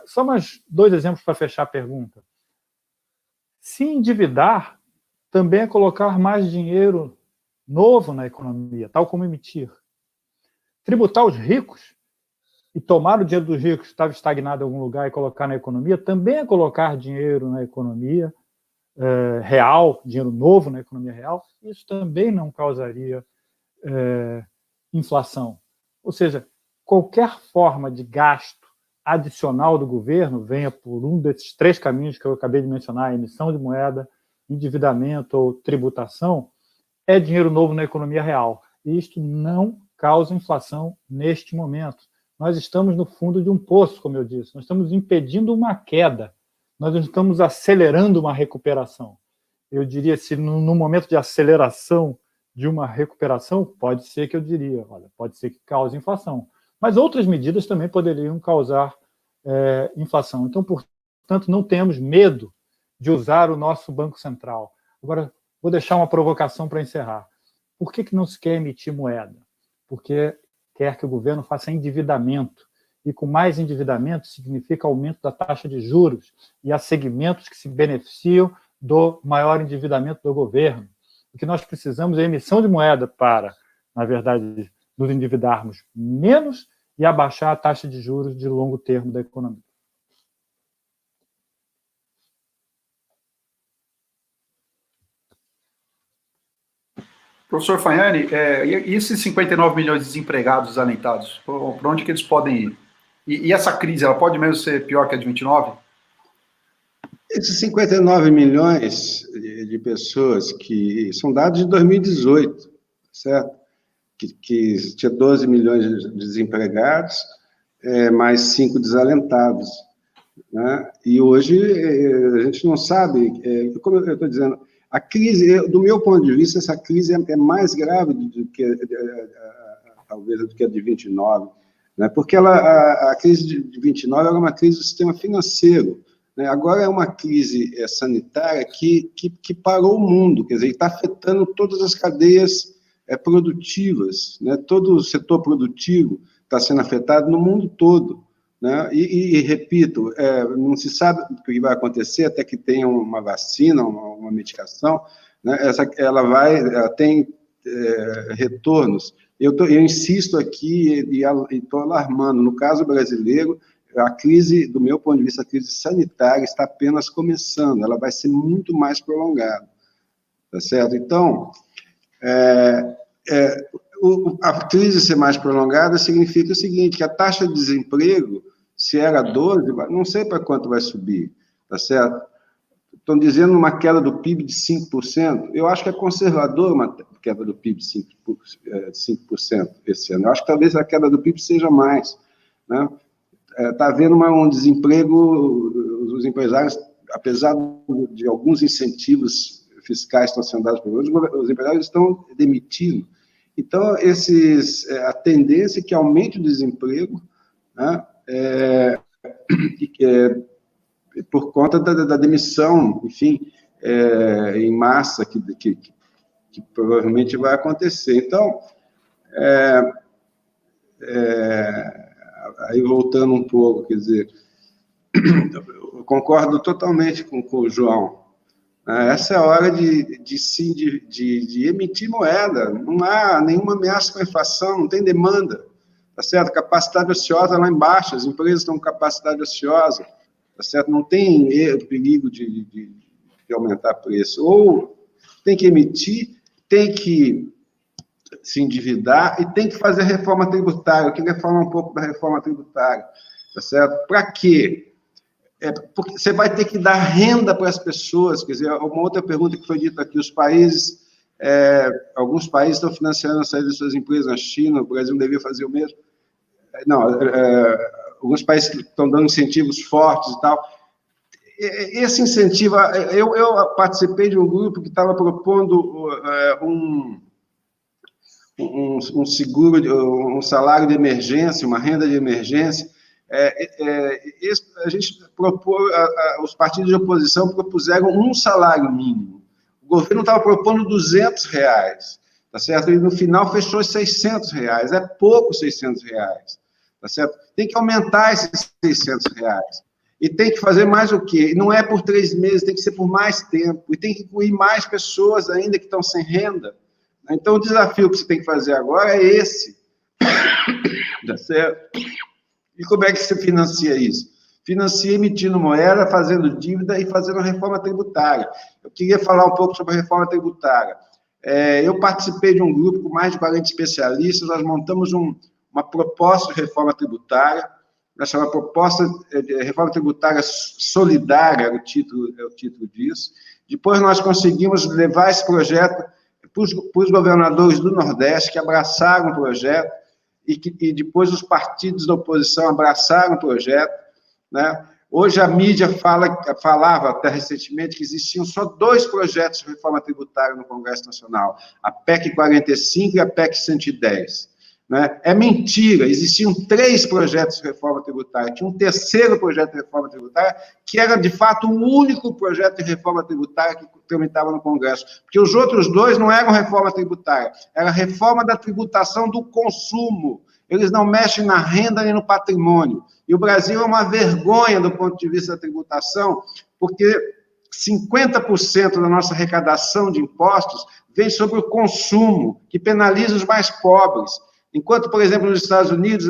Só mais 2 exemplos para fechar a pergunta. Se endividar também é colocar mais dinheiro novo na economia, tal como emitir. Tributar os ricos e tomar o dinheiro dos ricos que estava estagnado em algum lugar e colocar na economia também é colocar dinheiro na economia real, dinheiro novo na economia real. Isso também não causaria inflação. Ou seja, qualquer forma de gasto adicional do governo, venha por um desses 3 caminhos que eu acabei de mencionar, emissão de moeda, endividamento ou tributação, é dinheiro novo na economia real. E isto não causa inflação neste momento. Nós estamos no fundo de um poço, como eu disse. Nós estamos impedindo uma queda. Nós não estamos acelerando uma recuperação. Eu diria, se no momento de aceleração de uma recuperação, pode ser que eu diria, olha, pode ser que cause inflação. Mas outras medidas também poderiam causar inflação. Então, portanto, não temos medo de usar o nosso Banco Central. Agora, vou deixar uma provocação para encerrar. Por que não se quer emitir moeda? Porque quer que o governo faça endividamento. E com mais endividamento significa aumento da taxa de juros. E há segmentos que se beneficiam do maior endividamento do governo. O que nós precisamos é emissão de moeda para, na verdade, nos endividarmos menos e abaixar a taxa de juros de longo termo da economia. Professor Fajani, e esses 59 milhões de desempregados desalentados, para onde que eles podem ir? E essa crise, ela pode mesmo ser pior que a de 29? Esses 59 milhões de pessoas, que são dados de 2018, certo? Que tinha 12 milhões de desempregados, mais 5 desalentados, né? E hoje a gente não sabe, como eu estou dizendo, a crise, do meu ponto de vista, essa crise é mais grave do que talvez do que a de 29, né? Porque a crise de 29 era uma crise do sistema financeiro, né? Agora é uma crise sanitária que parou o mundo, quer dizer, está afetando todas as cadeias produtivas, né? Todo o setor produtivo está sendo afetado no mundo todo, né? E repito, não se sabe o que vai acontecer até que tenha uma vacina, uma medicação, né? Ela tem retornos. Eu insisto aqui e estou alarmando. No caso brasileiro, a crise, do meu ponto de vista, a crise sanitária está apenas começando. Ela vai ser muito mais prolongada, tá certo? Então, a crise ser mais prolongada significa o seguinte, que a taxa de desemprego, se era 12, não sei para quanto vai subir, tá certo? Estão dizendo uma queda do PIB de 5%. Eu acho que é conservador uma queda do PIB de 5% esse ano. Eu acho que talvez a queda do PIB seja mais, né? Está havendo um desemprego, os empresários, apesar de alguns incentivos fiscais que estão sendo dados por os empresários estão demitindo. Então, a tendência é que aumente o desemprego, né? Por conta da demissão, enfim, em massa, que provavelmente vai acontecer. Então, aí voltando um pouco, quer dizer, eu concordo totalmente com o João. Essa é a hora de emitir moeda. Não há nenhuma ameaça com a inflação, não tem demanda, tá certo? Capacidade ociosa lá embaixo, as empresas estão com capacidade ociosa, tá certo? Não tem perigo de aumentar preço. Ou tem que emitir, tem que se endividar e tem que fazer reforma tributária. Eu queria falar um pouco da reforma tributária, tá certo? Para quê? Porque você vai ter que dar renda para as pessoas. Quer dizer, uma outra pergunta que foi dita aqui, alguns países estão financiando a saída de suas empresas na China, o Brasil deveria fazer o mesmo. Não, alguns países estão dando incentivos fortes e tal. Esse incentivo, eu participei de um grupo que estava propondo um seguro, um salário de emergência, uma renda de emergência. A gente os partidos de oposição propuseram um salário mínimo. O governo estava propondo R$200, tá certo? E no final fechou R$600. É pouco R$600, tá certo? Tem que aumentar esses R$600. E tem que fazer mais o quê? Não é por 3 meses, tem que ser por mais tempo. E tem que incluir mais pessoas ainda que estão sem renda. Então, o desafio que você tem que fazer agora é esse. Tá certo? E como é que você financia isso? Financia emitindo moeda, fazendo dívida e fazendo reforma tributária. Eu queria falar um pouco sobre a reforma tributária. Eu participei de um grupo com mais de 40 especialistas, nós montamos uma proposta de reforma tributária, nós chamamos proposta de reforma tributária solidária, é o título disso. Depois nós conseguimos levar esse projeto para os governadores do Nordeste, que abraçaram o projeto, e depois os partidos da oposição abraçaram o projeto, né? Hoje a mídia falava até recentemente que existiam só 2 projetos de reforma tributária no Congresso Nacional, a PEC 45 e a PEC 110. Né? É mentira, existiam 3 projetos de reforma tributária, tinha um 3º projeto de reforma tributária, que era, de fato, o único projeto de reforma tributária que tramitava no Congresso, porque os outros 2 não eram reforma tributária, era reforma da tributação do consumo, eles não mexem na renda nem no patrimônio, e o Brasil é uma vergonha do ponto de vista da tributação, porque 50% da nossa arrecadação de impostos vem sobre o consumo, que penaliza os mais pobres. Enquanto, por exemplo, nos Estados Unidos,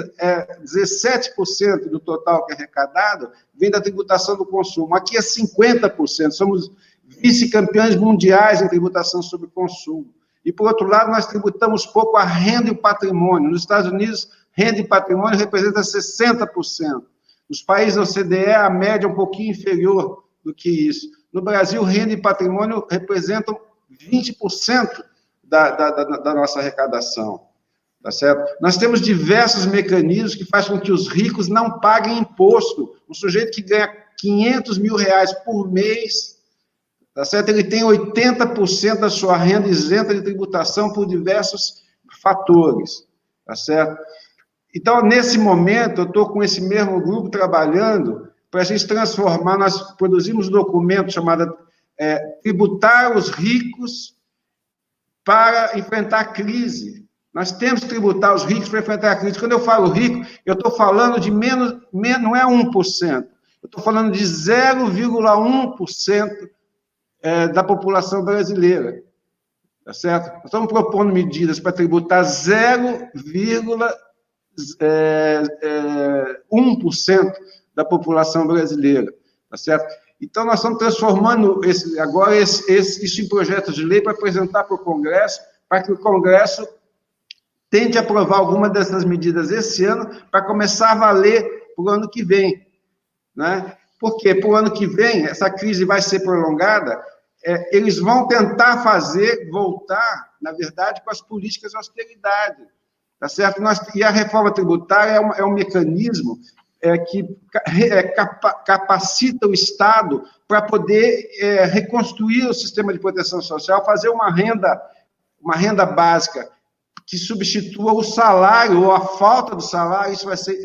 17% do total que é arrecadado vem da tributação do consumo. Aqui é 50%, somos vice-campeões mundiais em tributação sobre consumo. E, por outro lado, nós tributamos pouco a renda e o patrimônio. Nos Estados Unidos, renda e patrimônio representam 60%. Nos países da OCDE, a média é um pouquinho inferior do que isso. No Brasil, renda e patrimônio representam 20% da nossa arrecadação. Tá certo? Nós temos diversos mecanismos que fazem com que os ricos não paguem imposto. Um sujeito que ganha R$500 mil por mês, tá certo? Ele tem 80% da sua renda isenta de tributação por diversos fatores, tá certo? Então, nesse momento, eu estou com esse mesmo grupo trabalhando para a gente transformar, nós produzimos um documento chamado Tributar os Ricos para enfrentar a crise. Nós temos que tributar os ricos para enfrentar a crise. Quando eu falo rico, eu estou falando de menos, não é 1%, eu estou falando de 0,1% da população brasileira, tá certo? Nós estamos propondo medidas para tributar 0,1% da população brasileira, tá certo? Então, nós estamos transformando isso em projetos de lei para apresentar para o Congresso, para que o Congresso tente aprovar alguma dessas medidas esse ano, para começar a valer para o ano que vem. Né? Porque para o ano que vem, essa crise vai ser prolongada, eles vão tentar voltar, na verdade, com as políticas de austeridade. Tá certo? E a reforma tributária é um mecanismo que capacita o Estado para poder reconstruir o sistema de proteção social, fazer uma renda básica que substitua o salário ou a falta do salário, isso vai ser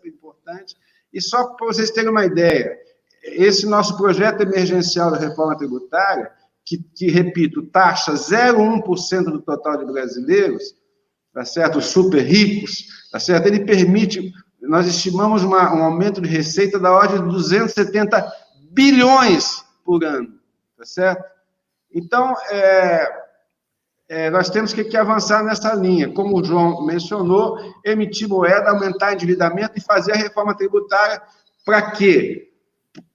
importante. E só para vocês terem uma ideia, esse nosso projeto emergencial da reforma tributária, que repito, taxa 0,1% do total de brasileiros, tá certo? Os super ricos, tá certo? Ele permite, nós estimamos um aumento de receita da ordem de 270 bilhões por ano, tá certo? Então, nós temos que avançar nessa linha, como o João mencionou, emitir moeda, aumentar endividamento e fazer a reforma tributária para quê?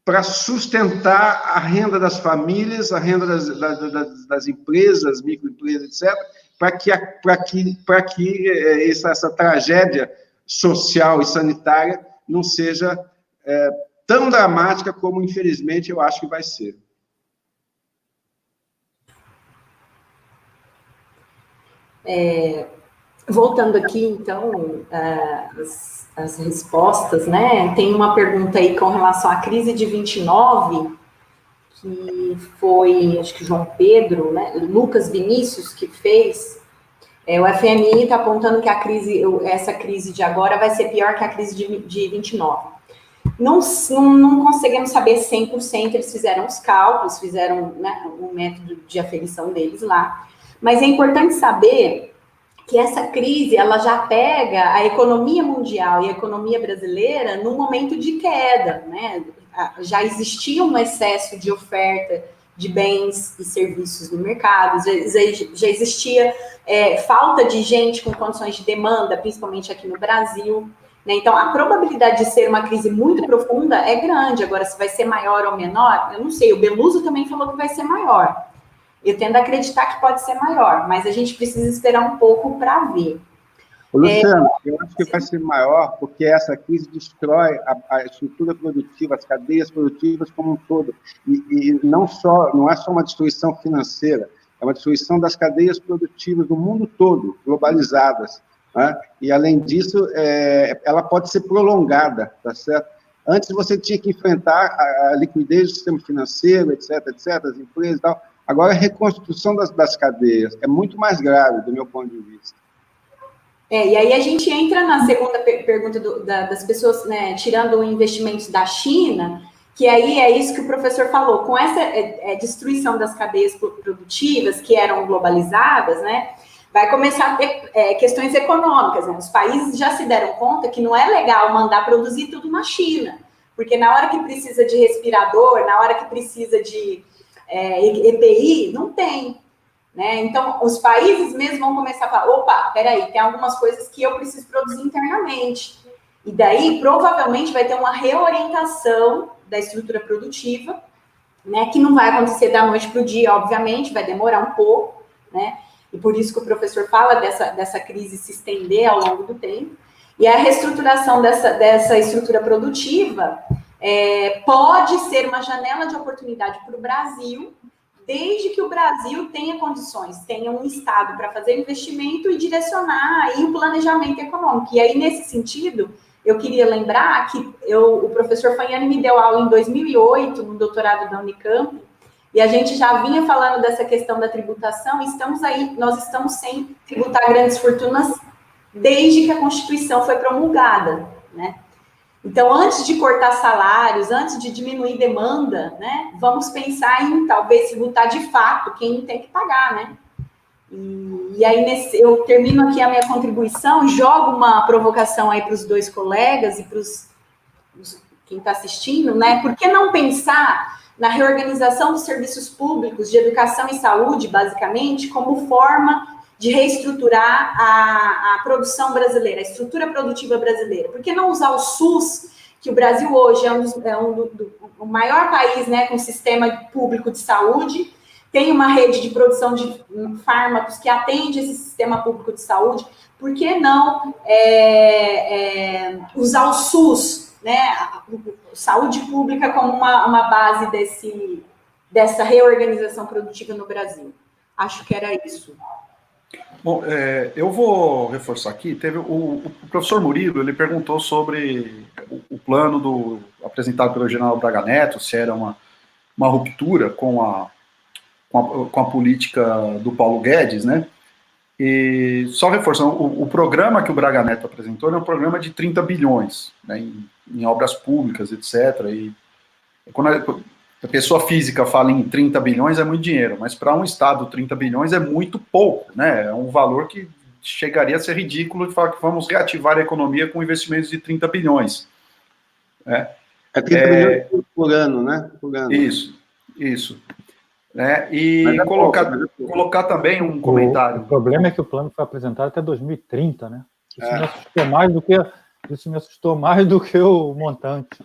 Para sustentar a renda das famílias, a renda das empresas, microempresas, etc., para que essa tragédia social e sanitária não seja tão dramática como, infelizmente, eu acho que vai ser. Voltando aqui, então, as respostas, né? Tem uma pergunta aí com relação à crise de 29, que foi, acho que João Pedro, né? Lucas Vinícius, que fez. O FMI está apontando que essa crise de agora vai ser pior que a crise de 29. Não conseguimos saber 100%, eles fizeram os cálculos, fizeram, né, um método de aferição deles lá. Mas é importante saber que essa crise ela já pega a economia mundial e a economia brasileira num momento de queda, né? Já existia um excesso de oferta de bens e serviços no mercado, já existia falta de gente com condições de demanda, principalmente aqui no Brasil, né? Então, a probabilidade de ser uma crise muito profunda é grande. Agora, se vai ser maior ou menor, eu não sei. O Beluso também falou que vai ser maior. Eu tendo a acreditar que pode ser maior, mas a gente precisa esperar um pouco para ver. Luciano, eu acho que vai ser maior porque essa crise destrói a estrutura produtiva, as cadeias produtivas como um todo. E não é só uma destruição financeira, é uma destruição das cadeias produtivas do mundo todo, globalizadas. Né? E, além disso, ela pode ser prolongada, tá certo? Antes você tinha que enfrentar a liquidez do sistema financeiro, etc., as empresas e tal. Agora, a reconstrução das cadeias é muito mais grave, do meu ponto de vista. E aí a gente entra na segunda pergunta das pessoas, né, tirando investimentos da China, que aí é isso que o professor falou, com essa destruição das cadeias produtivas que eram globalizadas, né, vai começar a ter questões econômicas, né? Os países já se deram conta que não é legal mandar produzir tudo na China, porque na hora que precisa de respirador, na hora que precisa de EPI, não tem. Né? Então, os países mesmo vão começar a falar, opa, peraí, tem algumas coisas que eu preciso produzir internamente. E daí, provavelmente, vai ter uma reorientação da estrutura produtiva, né, que não vai acontecer da noite para o dia, obviamente, vai demorar um pouco, né? E por isso que o professor fala dessa crise se estender ao longo do tempo. E a reestruturação dessa estrutura produtiva pode ser uma janela de oportunidade para o Brasil, desde que o Brasil tenha condições, tenha um Estado para fazer investimento e direcionar aí o planejamento econômico. E aí, nesse sentido, eu queria lembrar que o professor Fanhani me deu aula em 2008, no doutorado da Unicamp, e a gente já vinha falando dessa questão da tributação, nós estamos sem tributar grandes fortunas desde que a Constituição foi promulgada, né? Então, antes de cortar salários, antes de diminuir demanda, né, vamos pensar em talvez tributar de fato quem tem que pagar, né? E aí, eu termino aqui a minha contribuição, jogo uma provocação aí para os dois colegas e para quem está assistindo, né? Por que não pensar na reorganização dos serviços públicos de educação e saúde, basicamente, como forma de reestruturar a produção brasileira, a estrutura produtiva brasileira? Por que não usar o SUS, que o Brasil hoje é o maior país, né, com sistema público de saúde, tem uma rede de produção de fármacos que atende esse sistema público de saúde? Por que não usar o SUS, né, a saúde pública, como uma base dessa reorganização produtiva no Brasil? Acho que era isso. Bom, eu vou reforçar aqui, teve o professor Murilo, ele perguntou sobre o plano apresentado pelo general Braga Neto, se era uma ruptura com a política do Paulo Guedes, né? E só reforçando, o programa que o Braga Neto apresentou é um programa de 30 bilhões, né, em obras públicas, etc. E quando a pessoa física fala em 30 bilhões é muito dinheiro, mas para um Estado 30 bilhões é muito pouco, né? É um valor que chegaria a ser ridículo de falar que vamos reativar a economia com investimentos de 30 bilhões. É 30 bilhões por ano, né? Por ano. Isso. E colocar também um comentário. O problema é que o plano foi apresentado até 2030, né? Isso me assustou mais do que o montante.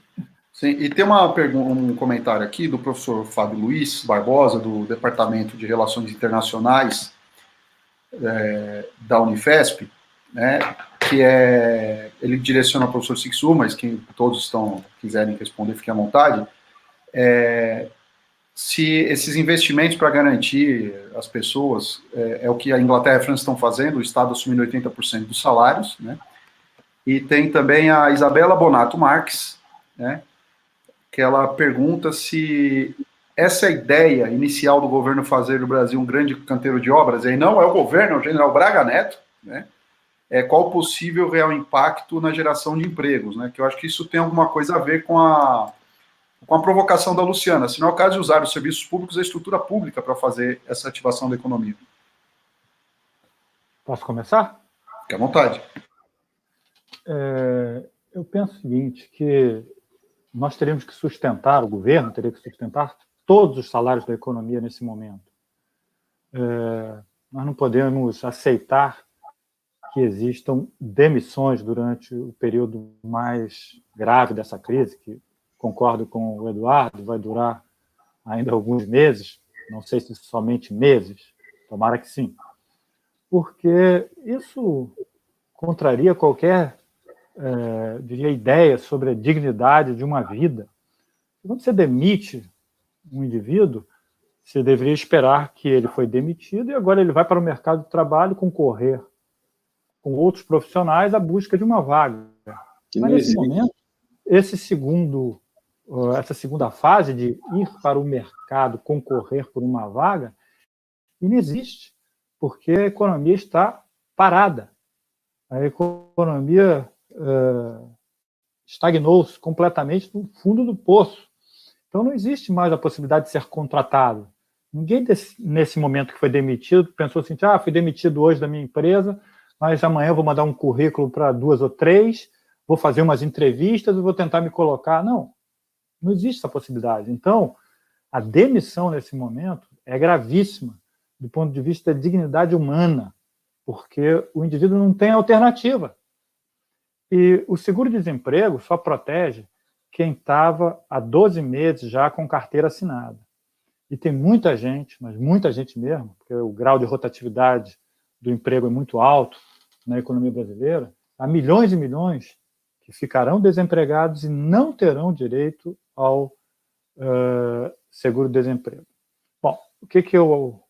Sim, e tem um comentário aqui do professor Fábio Luiz Barbosa, do Departamento de Relações Internacionais da Unifesp, né, que ele direciona ao professor Sixu, mas quem todos quiserem responder, fiquem à vontade, se esses investimentos para garantir as pessoas, é o que a Inglaterra e a França estão fazendo, o Estado assumindo 80% dos salários, né, e tem também a Isabela Bonato Marques, né, que ela pergunta se essa ideia inicial do governo fazer do Brasil um grande canteiro de obras, e não é o governo, é o general Braga Neto, né? Qual o possível real impacto na geração de empregos, né? Que eu acho que isso tem alguma coisa a ver com a provocação da Luciana, se não é o caso de usar os serviços públicos e a estrutura pública para fazer essa ativação da economia. Posso começar? Fique à vontade. Eu penso o seguinte, que nós teríamos que sustentar, o governo teria que sustentar todos os salários da economia nesse momento. Nós não podemos aceitar que existam demissões durante o período mais grave dessa crise, que, concordo com o Eduardo, vai durar ainda alguns meses, não sei se somente meses, tomara que sim, porque isso contraria qualquer, diria, ideia sobre a dignidade de uma vida. Quando você demite um indivíduo, você deveria esperar que ele foi demitido e agora ele vai para o mercado de trabalho concorrer com outros profissionais à busca de uma vaga. Mas, nesse momento, essa segunda fase de ir para o mercado concorrer por uma vaga inexiste, porque a economia está parada. A economia estagnou-se completamente no fundo do poço. Então, não existe mais a possibilidade de ser contratado. Ninguém, nesse momento que foi demitido, pensou assim, fui demitido hoje da minha empresa, mas amanhã eu vou mandar um currículo para 2 ou 3, vou fazer umas entrevistas e vou tentar me colocar. Não existe essa possibilidade. Então, a demissão nesse momento é gravíssima do ponto de vista da dignidade humana, porque o indivíduo não tem alternativa. E o seguro-desemprego só protege quem estava há 12 meses já com carteira assinada. E tem muita gente, mas muita gente mesmo, porque o grau de rotatividade do emprego é muito alto na economia brasileira, há milhões e milhões que ficarão desempregados e não terão direito ao seguro-desemprego. Bom, o que eu...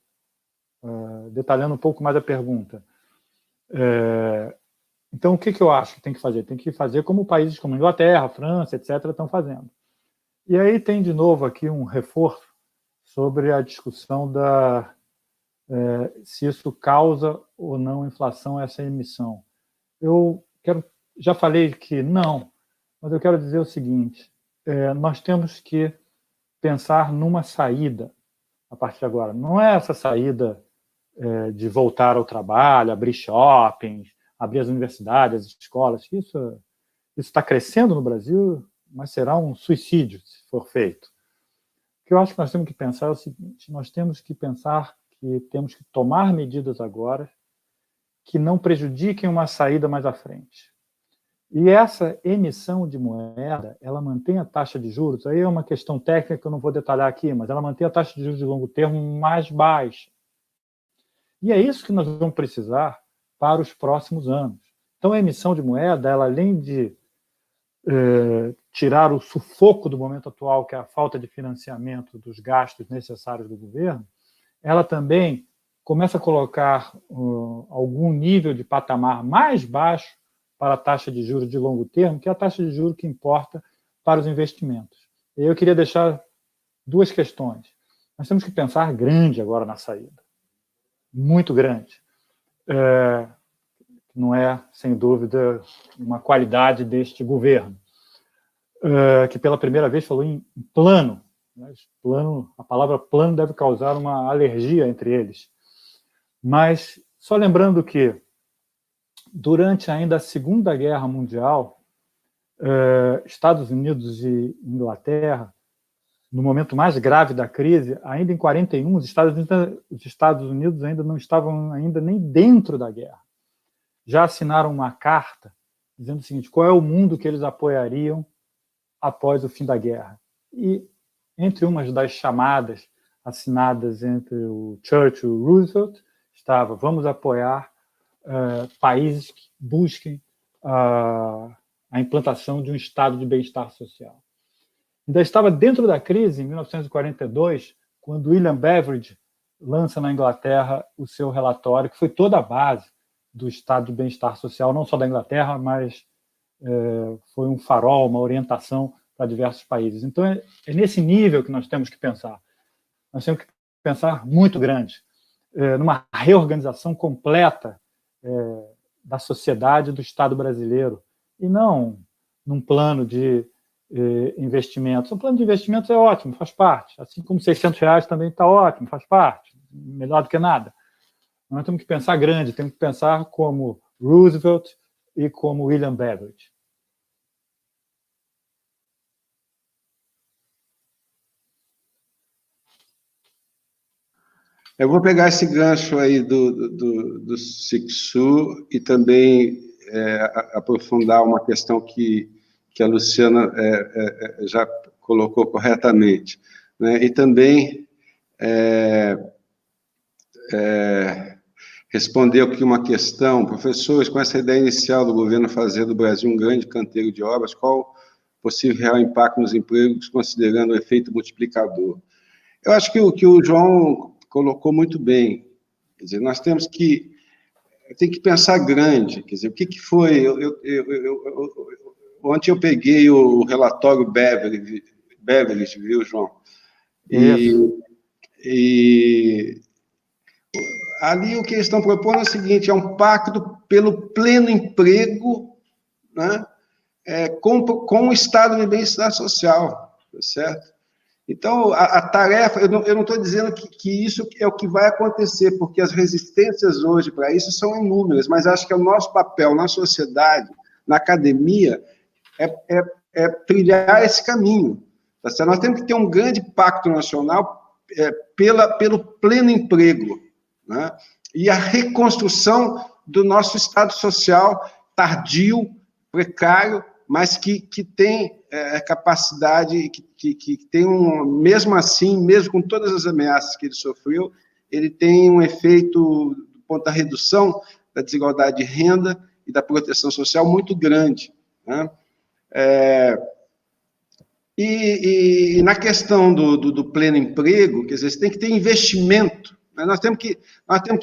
detalhando um pouco mais a pergunta. Então, o que eu acho que tem que fazer? Tem que fazer como países como Inglaterra, França, etc., estão fazendo. E aí tem, de novo, aqui um reforço sobre a discussão se isso causa ou não inflação, essa emissão. Já falei que não, mas eu quero dizer o seguinte, nós temos que pensar numa saída a partir de agora. Não é essa saída de voltar ao trabalho, abrir shoppings, abrir as universidades, as escolas. Isso está crescendo no Brasil, mas será um suicídio se for feito. O que eu acho que nós temos que pensar é o seguinte, nós temos que pensar que temos que tomar medidas agora que não prejudiquem uma saída mais à frente. E essa emissão de moeda, ela mantém a taxa de juros, aí é uma questão técnica que eu não vou detalhar aqui, mas ela mantém a taxa de juros de longo termo mais baixa. E é isso que nós vamos precisar para os próximos anos. Então, a emissão de moeda, ela, além de tirar o sufoco do momento atual, que é a falta de financiamento dos gastos necessários do governo, ela também começa a colocar algum nível de patamar mais baixo para a taxa de juros de longo termo, que é a taxa de juros que importa para os investimentos. E eu queria deixar 2 questões. Nós temos que pensar grande agora na saída. Muito grande. Não é, sem dúvida, uma qualidade deste governo, que pela primeira vez falou em plano. Mas a palavra plano deve causar uma alergia entre eles. Mas, só lembrando que, durante ainda a Segunda Guerra Mundial, Estados Unidos e Inglaterra, no momento mais grave da crise, ainda em 1941, os Estados Unidos ainda não estavam ainda nem dentro da guerra. Já assinaram uma carta dizendo o seguinte, qual é o mundo que eles apoiariam após o fim da guerra. E, entre umas das chamadas assinadas entre o Churchill e o Roosevelt, estava, vamos apoiar países que busquem a implantação de um estado de bem-estar social. Ainda estava dentro da crise, em 1942, quando William Beveridge lança na Inglaterra o seu relatório, que foi toda a base do estado de bem-estar social, não só da Inglaterra, mas foi um farol, uma orientação para diversos países. Então, é nesse nível que nós temos que pensar. Nós temos que pensar muito grande, numa reorganização completa da sociedade do Estado brasileiro, e não num plano de investimentos. O plano de investimentos é ótimo, faz parte. Assim como R$600 também está ótimo, faz parte. Melhor do que nada. Nós temos que pensar grande, temos que pensar como Roosevelt e como William Beveridge. Eu vou pegar esse gancho aí do Sixu e também aprofundar uma questão que a Luciana já colocou corretamente, né? E também responder aqui uma questão. Professores, com essa ideia inicial do governo fazer do Brasil um grande canteiro de obras, qual o possível real impacto nos empregos, considerando o efeito multiplicador? Eu acho que o João colocou muito bem. Quer dizer, nós temos que pensar grande. Quer dizer, o que foi? Ontem eu peguei o relatório Beveridge, viu, João? E ali o que eles estão propondo é o seguinte: é um pacto pelo pleno emprego, né, com o estado de bem-estar social, tá certo? Então, a tarefa, eu não estou dizendo que isso é o que vai acontecer, porque as resistências hoje para isso são inúmeras, mas acho que o nosso papel na sociedade, na academia, é trilhar esse caminho. Tá certo? Nós temos que ter um grande pacto nacional pelo pleno emprego, né? E a reconstrução do nosso estado social tardio, precário, mas que tem capacidade, que tem mesmo assim, mesmo com todas as ameaças que ele sofreu, ele tem um efeito, do ponto da redução da desigualdade de renda e da proteção social muito grande, né? E na questão do pleno emprego, quer dizer, você tem que ter investimento, né? Nós temos que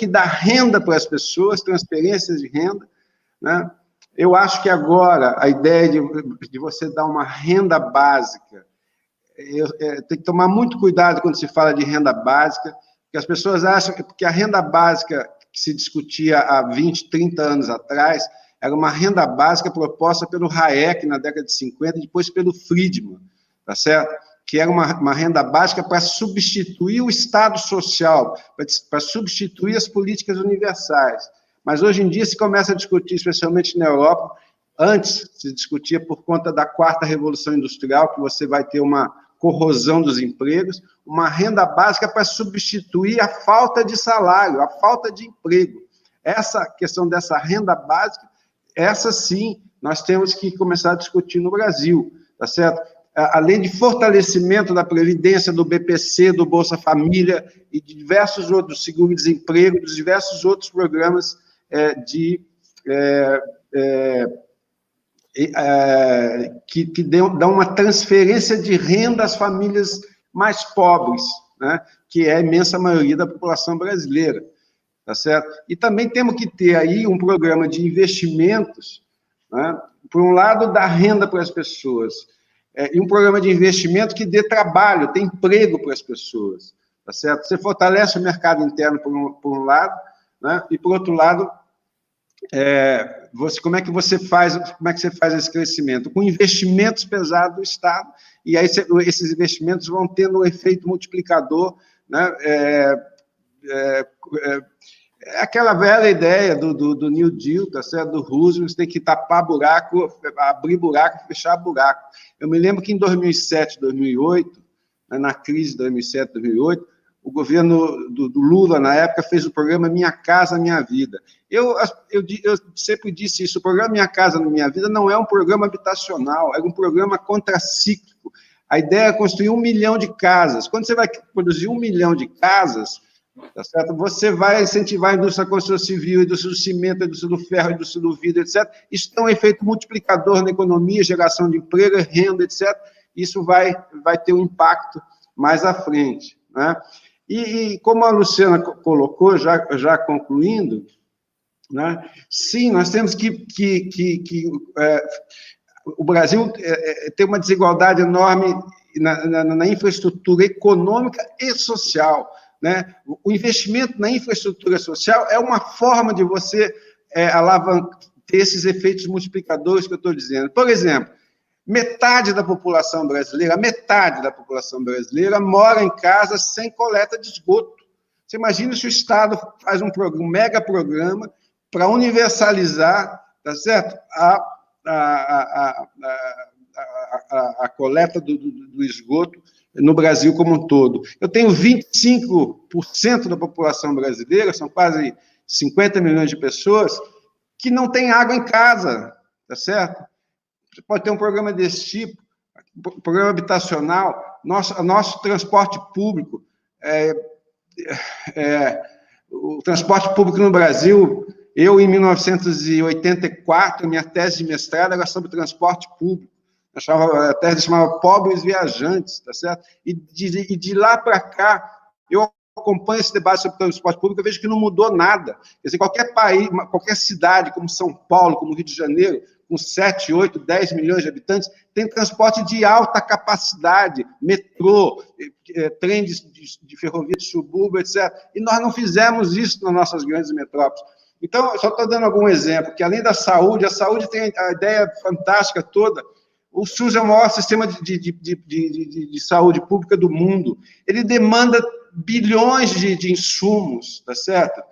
dar renda para as pessoas, transferências de renda, né? Eu acho que agora a ideia de você dar uma renda básica, tem que tomar muito cuidado quando se fala de renda básica, porque as pessoas acham que a renda básica que se discutia há 20, 30 anos atrás era uma renda básica proposta pelo Hayek na década de 50, depois pelo Friedman, tá certo? Que era uma renda básica para substituir o Estado social, para substituir as políticas universais. Mas hoje em dia se começa a discutir, especialmente na Europa, antes se discutia por conta da quarta revolução industrial, que você vai ter uma corrosão dos empregos, uma renda básica para substituir a falta de salário, a falta de emprego. Essa questão dessa renda básica, essa sim, nós temos que começar a discutir no Brasil, tá certo? Além de fortalecimento da Previdência, do BPC, do Bolsa Família e de diversos outros, seguro-desemprego, dos diversos outros programas que dão uma transferência de renda às famílias mais pobres, né, que é a imensa maioria da população brasileira, tá certo? E também temos que ter aí um programa de investimentos, né, por um lado, dar renda para as pessoas, e um programa de investimento que dê trabalho, dê emprego para as pessoas, tá certo? Você fortalece o mercado interno por um lado, né, e por outro lado, como é que você faz esse crescimento? Com investimentos pesados do Estado, e aí esses investimentos vão tendo um efeito multiplicador, né? Aquela velha ideia do New Deal, tá certo? Do Roosevelt, você tem que tapar buraco, abrir buraco, fechar buraco. Eu me lembro que em 2007, 2008, né, na crise de 2007, 2008, o governo do Lula, na época, fez o programa Minha Casa, Minha Vida. Eu sempre disse isso, o programa Minha Casa, Minha Vida não é um programa habitacional, é um programa contracíclico. A ideia é construir 1 milhão de casas. Quando você vai produzir 1 milhão de casas, tá certo? Você vai incentivar a indústria da construção civil, a indústria do cimento, a indústria do ferro, a indústria do vidro, etc. Isso tem um efeito multiplicador na economia, geração de emprego, renda, etc. Isso vai ter um impacto mais à frente, né? E como a Luciana colocou, já concluindo, né, sim, nós temos que o Brasil tem uma desigualdade enorme na infraestrutura econômica e social, né? O investimento na infraestrutura social é uma forma de você ter esses efeitos multiplicadores que eu estou dizendo. Por exemplo, metade da população brasileira mora em casas sem coleta de esgoto. Você imagina se o Estado faz um mega programa para universalizar, tá certo? A coleta do esgoto no Brasil como um todo. Eu tenho 25% da população brasileira, são quase 50 milhões de pessoas, que não tem água em casa, tá certo? Você pode ter um programa desse tipo, programa habitacional, nosso transporte público, o transporte público no Brasil, eu, em 1984, minha tese de mestrado era sobre transporte público. A tese chamava Pobres Viajantes, tá certo? E de lá para cá, eu acompanho esse debate sobre transporte público, eu vejo que não mudou nada. Quer dizer, qualquer país, qualquer cidade, como São Paulo, como Rio de Janeiro, com 7, 8, 10 milhões de habitantes, tem transporte de alta capacidade, metrô, trem de ferrovia de subúrbio, etc. E nós não fizemos isso nas nossas grandes metrópoles. Então, só estou dando algum exemplo, que além da saúde, a saúde tem a ideia fantástica toda. O SUS é o maior sistema de saúde pública do mundo. Ele demanda bilhões de insumos, tá certo?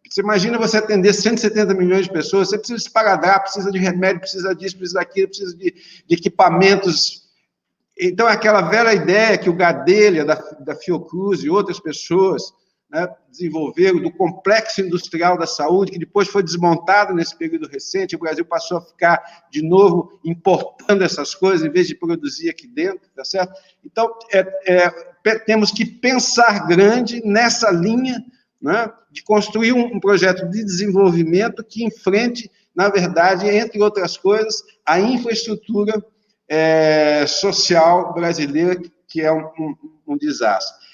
Você imagina você atender 170 milhões de pessoas, você precisa de esparadrapo, precisa de remédio, precisa disso, precisa daquilo, precisa de equipamentos. Então, aquela velha ideia que o Gadelha, da Fiocruz e outras pessoas, né, desenvolveram do complexo industrial da saúde, que depois foi desmontado nesse período recente, o Brasil passou a ficar, de novo, importando essas coisas, em vez de produzir aqui dentro, tá certo? Então, temos que pensar grande nessa linha, né, de construir um projeto de desenvolvimento que enfrente, na verdade, entre outras coisas, a infraestrutura social brasileira, que é um desastre.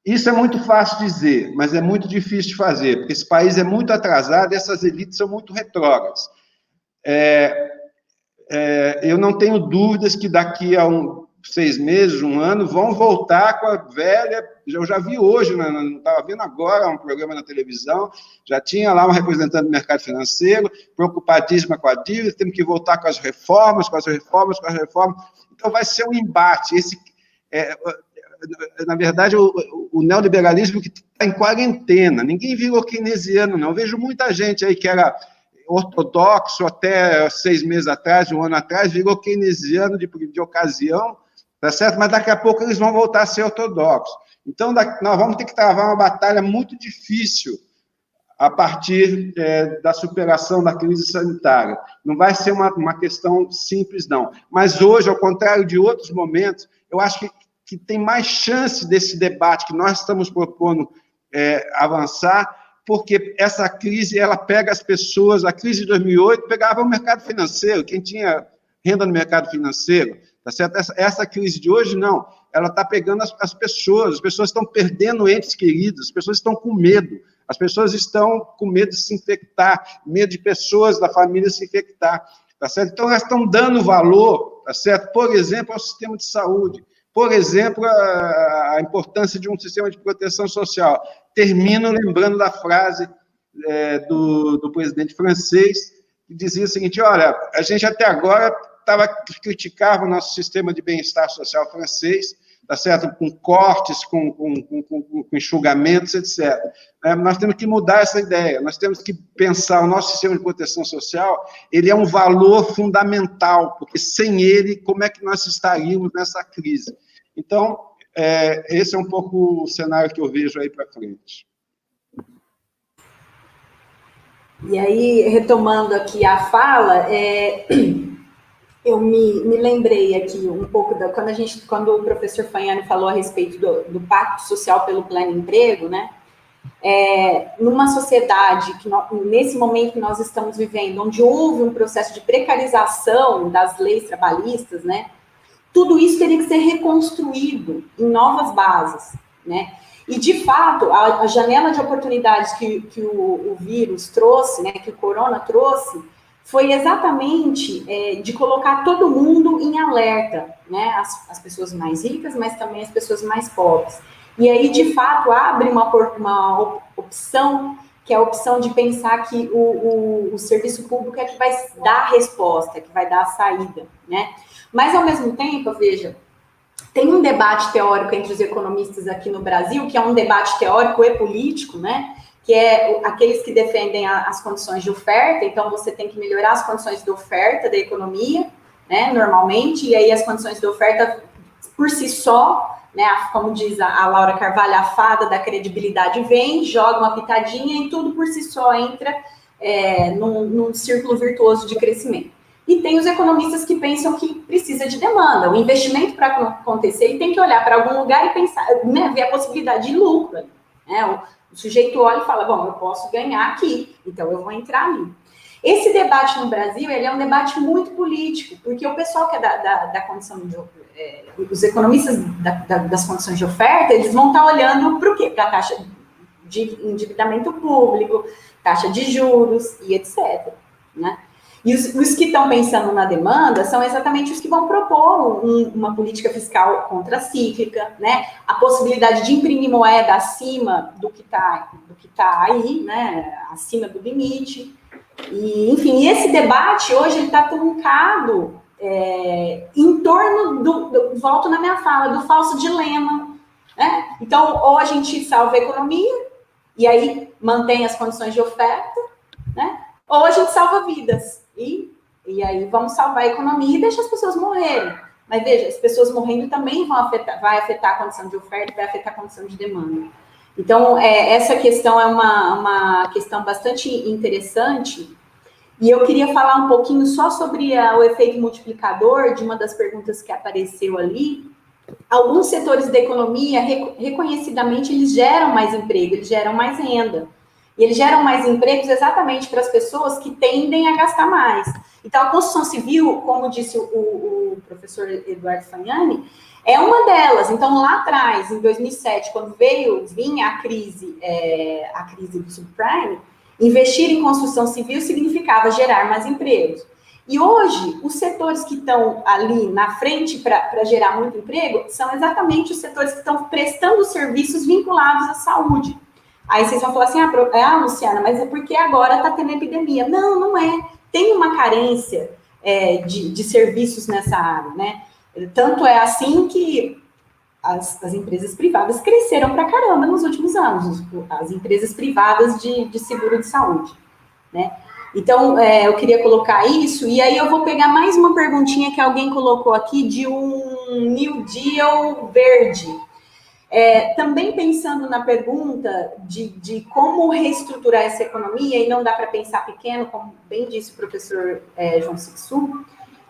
Isso é muito fácil de dizer, mas é muito difícil de fazer, porque esse país é muito atrasado e essas elites são muito retrógradas. Eu não tenho dúvidas que daqui a 6 meses, 1 ano, vão voltar com a velha... Eu já vi hoje, não estava vendo agora um programa na televisão, já tinha lá um representante do mercado financeiro, preocupadíssima com a dívida, temos que voltar com as reformas. Então, vai ser um embate. Na verdade, o neoliberalismo que está em quarentena. Ninguém virou keynesiano, não. Eu vejo muita gente aí que era ortodoxo até 6 meses atrás, 1 ano atrás, virou keynesiano de ocasião, tá certo? Mas daqui a pouco eles vão voltar a ser ortodoxos. Então, nós vamos ter que travar uma batalha muito difícil a partir da superação da crise sanitária. Não vai ser uma questão simples, não. Mas hoje, ao contrário de outros momentos, eu acho que tem mais chance desse debate que nós estamos propondo avançar, porque essa crise, ela pega as pessoas, a crise de 2008 pegava o mercado financeiro, quem tinha renda no mercado financeiro, tá certo? Essa crise de hoje, não, ela está pegando as pessoas estão perdendo entes queridos, as pessoas estão com medo, as pessoas estão com medo de se infectar, medo de pessoas da família se infectar, tá certo? Então, elas estão dando valor, tá certo? Por exemplo, ao sistema de saúde, por exemplo, a importância de um sistema de proteção social. Termino lembrando da frase do presidente francês, que dizia o seguinte: olha, a gente até agora criticava o nosso sistema de bem-estar social francês, tá certo? Com cortes, com enxugamentos, etc. Nós temos que mudar essa ideia, nós temos que pensar o nosso sistema de proteção social, ele é um valor fundamental, porque sem ele, como é que nós estaríamos nessa crise? Então, esse é um pouco o cenário que eu vejo aí para frente. E aí, retomando aqui a fala, eu me lembrei aqui um pouco quando o professor Fanhani falou a respeito do Pacto Social pelo Pleno Emprego, né? Numa sociedade nesse momento que nós estamos vivendo, onde houve um processo de precarização das leis trabalhistas, né? Tudo isso teria que ser reconstruído em novas bases, né? E, de fato, a janela de oportunidades que o vírus trouxe, né, que o corona trouxe, foi exatamente de colocar todo mundo em alerta, né? As pessoas mais ricas, mas também as pessoas mais pobres. E aí, de fato, abre uma opção, que é a opção de pensar que o serviço público é que vai dar a resposta, que vai dar a saída, né? Mas, ao mesmo tempo, veja, tem um debate teórico entre os economistas aqui no Brasil, que é um debate teórico e político, né? Que é aqueles que defendem as condições de oferta, então você tem que melhorar as condições de oferta da economia, né, normalmente, e aí as condições de oferta por si só, né, como diz a Laura Carvalho, a fada da credibilidade vem, joga uma pitadinha e tudo por si só entra num círculo virtuoso de crescimento. E tem os economistas que pensam que precisa de demanda, o investimento para acontecer, ele tem que olhar para algum lugar e pensar, né, ver a possibilidade de lucro, né, o sujeito olha e fala, bom, eu posso ganhar aqui, então eu vou entrar ali. Esse debate no Brasil, ele é um debate muito político, porque o pessoal que é da condição de... os economistas das condições de oferta, eles vão estar olhando para o quê? Para a taxa de endividamento público, taxa de juros e etc. Né? E os que estão pensando na demanda são exatamente os que vão propor uma política fiscal contracíclica, né? A possibilidade de imprimir moeda acima do que está aí, né? Acima do limite. E, enfim, esse debate hoje está truncado em torno volto na minha fala, do falso dilema. Né? Então, ou a gente salva a economia, e aí mantém as condições de oferta, né? Ou a gente salva vidas. E aí vamos salvar a economia e deixa as pessoas morrerem. Mas veja, as pessoas morrendo também vai afetar a condição de oferta, vai afetar a condição de demanda. Então, essa questão é uma questão bastante interessante. E eu queria falar um pouquinho só sobre o efeito multiplicador de uma das perguntas que apareceu ali. Alguns setores da economia, reconhecidamente, eles geram mais emprego, eles geram mais renda. E eles geram mais empregos exatamente para as pessoas que tendem a gastar mais. Então, a construção civil, como disse o professor Eduardo Fagnani, é uma delas. Então, lá atrás, em 2007, quando vinha a crise do subprime, investir em construção civil significava gerar mais empregos. E hoje, os setores que estão ali na frente para gerar muito emprego são exatamente os setores que estão prestando serviços vinculados à saúde. Aí vocês vão falar assim, Luciana, mas é porque agora está tendo epidemia. Não, não é. Tem uma carência de serviços nessa área, né? Tanto é assim que as empresas privadas cresceram pra caramba nos últimos anos, as empresas privadas de seguro de saúde, né? Então, eu queria colocar isso, e aí eu vou pegar mais uma perguntinha que alguém colocou aqui de um New Deal verde. Também pensando na pergunta de como reestruturar essa economia, e não dá para pensar pequeno, como bem disse o professor João Sixu,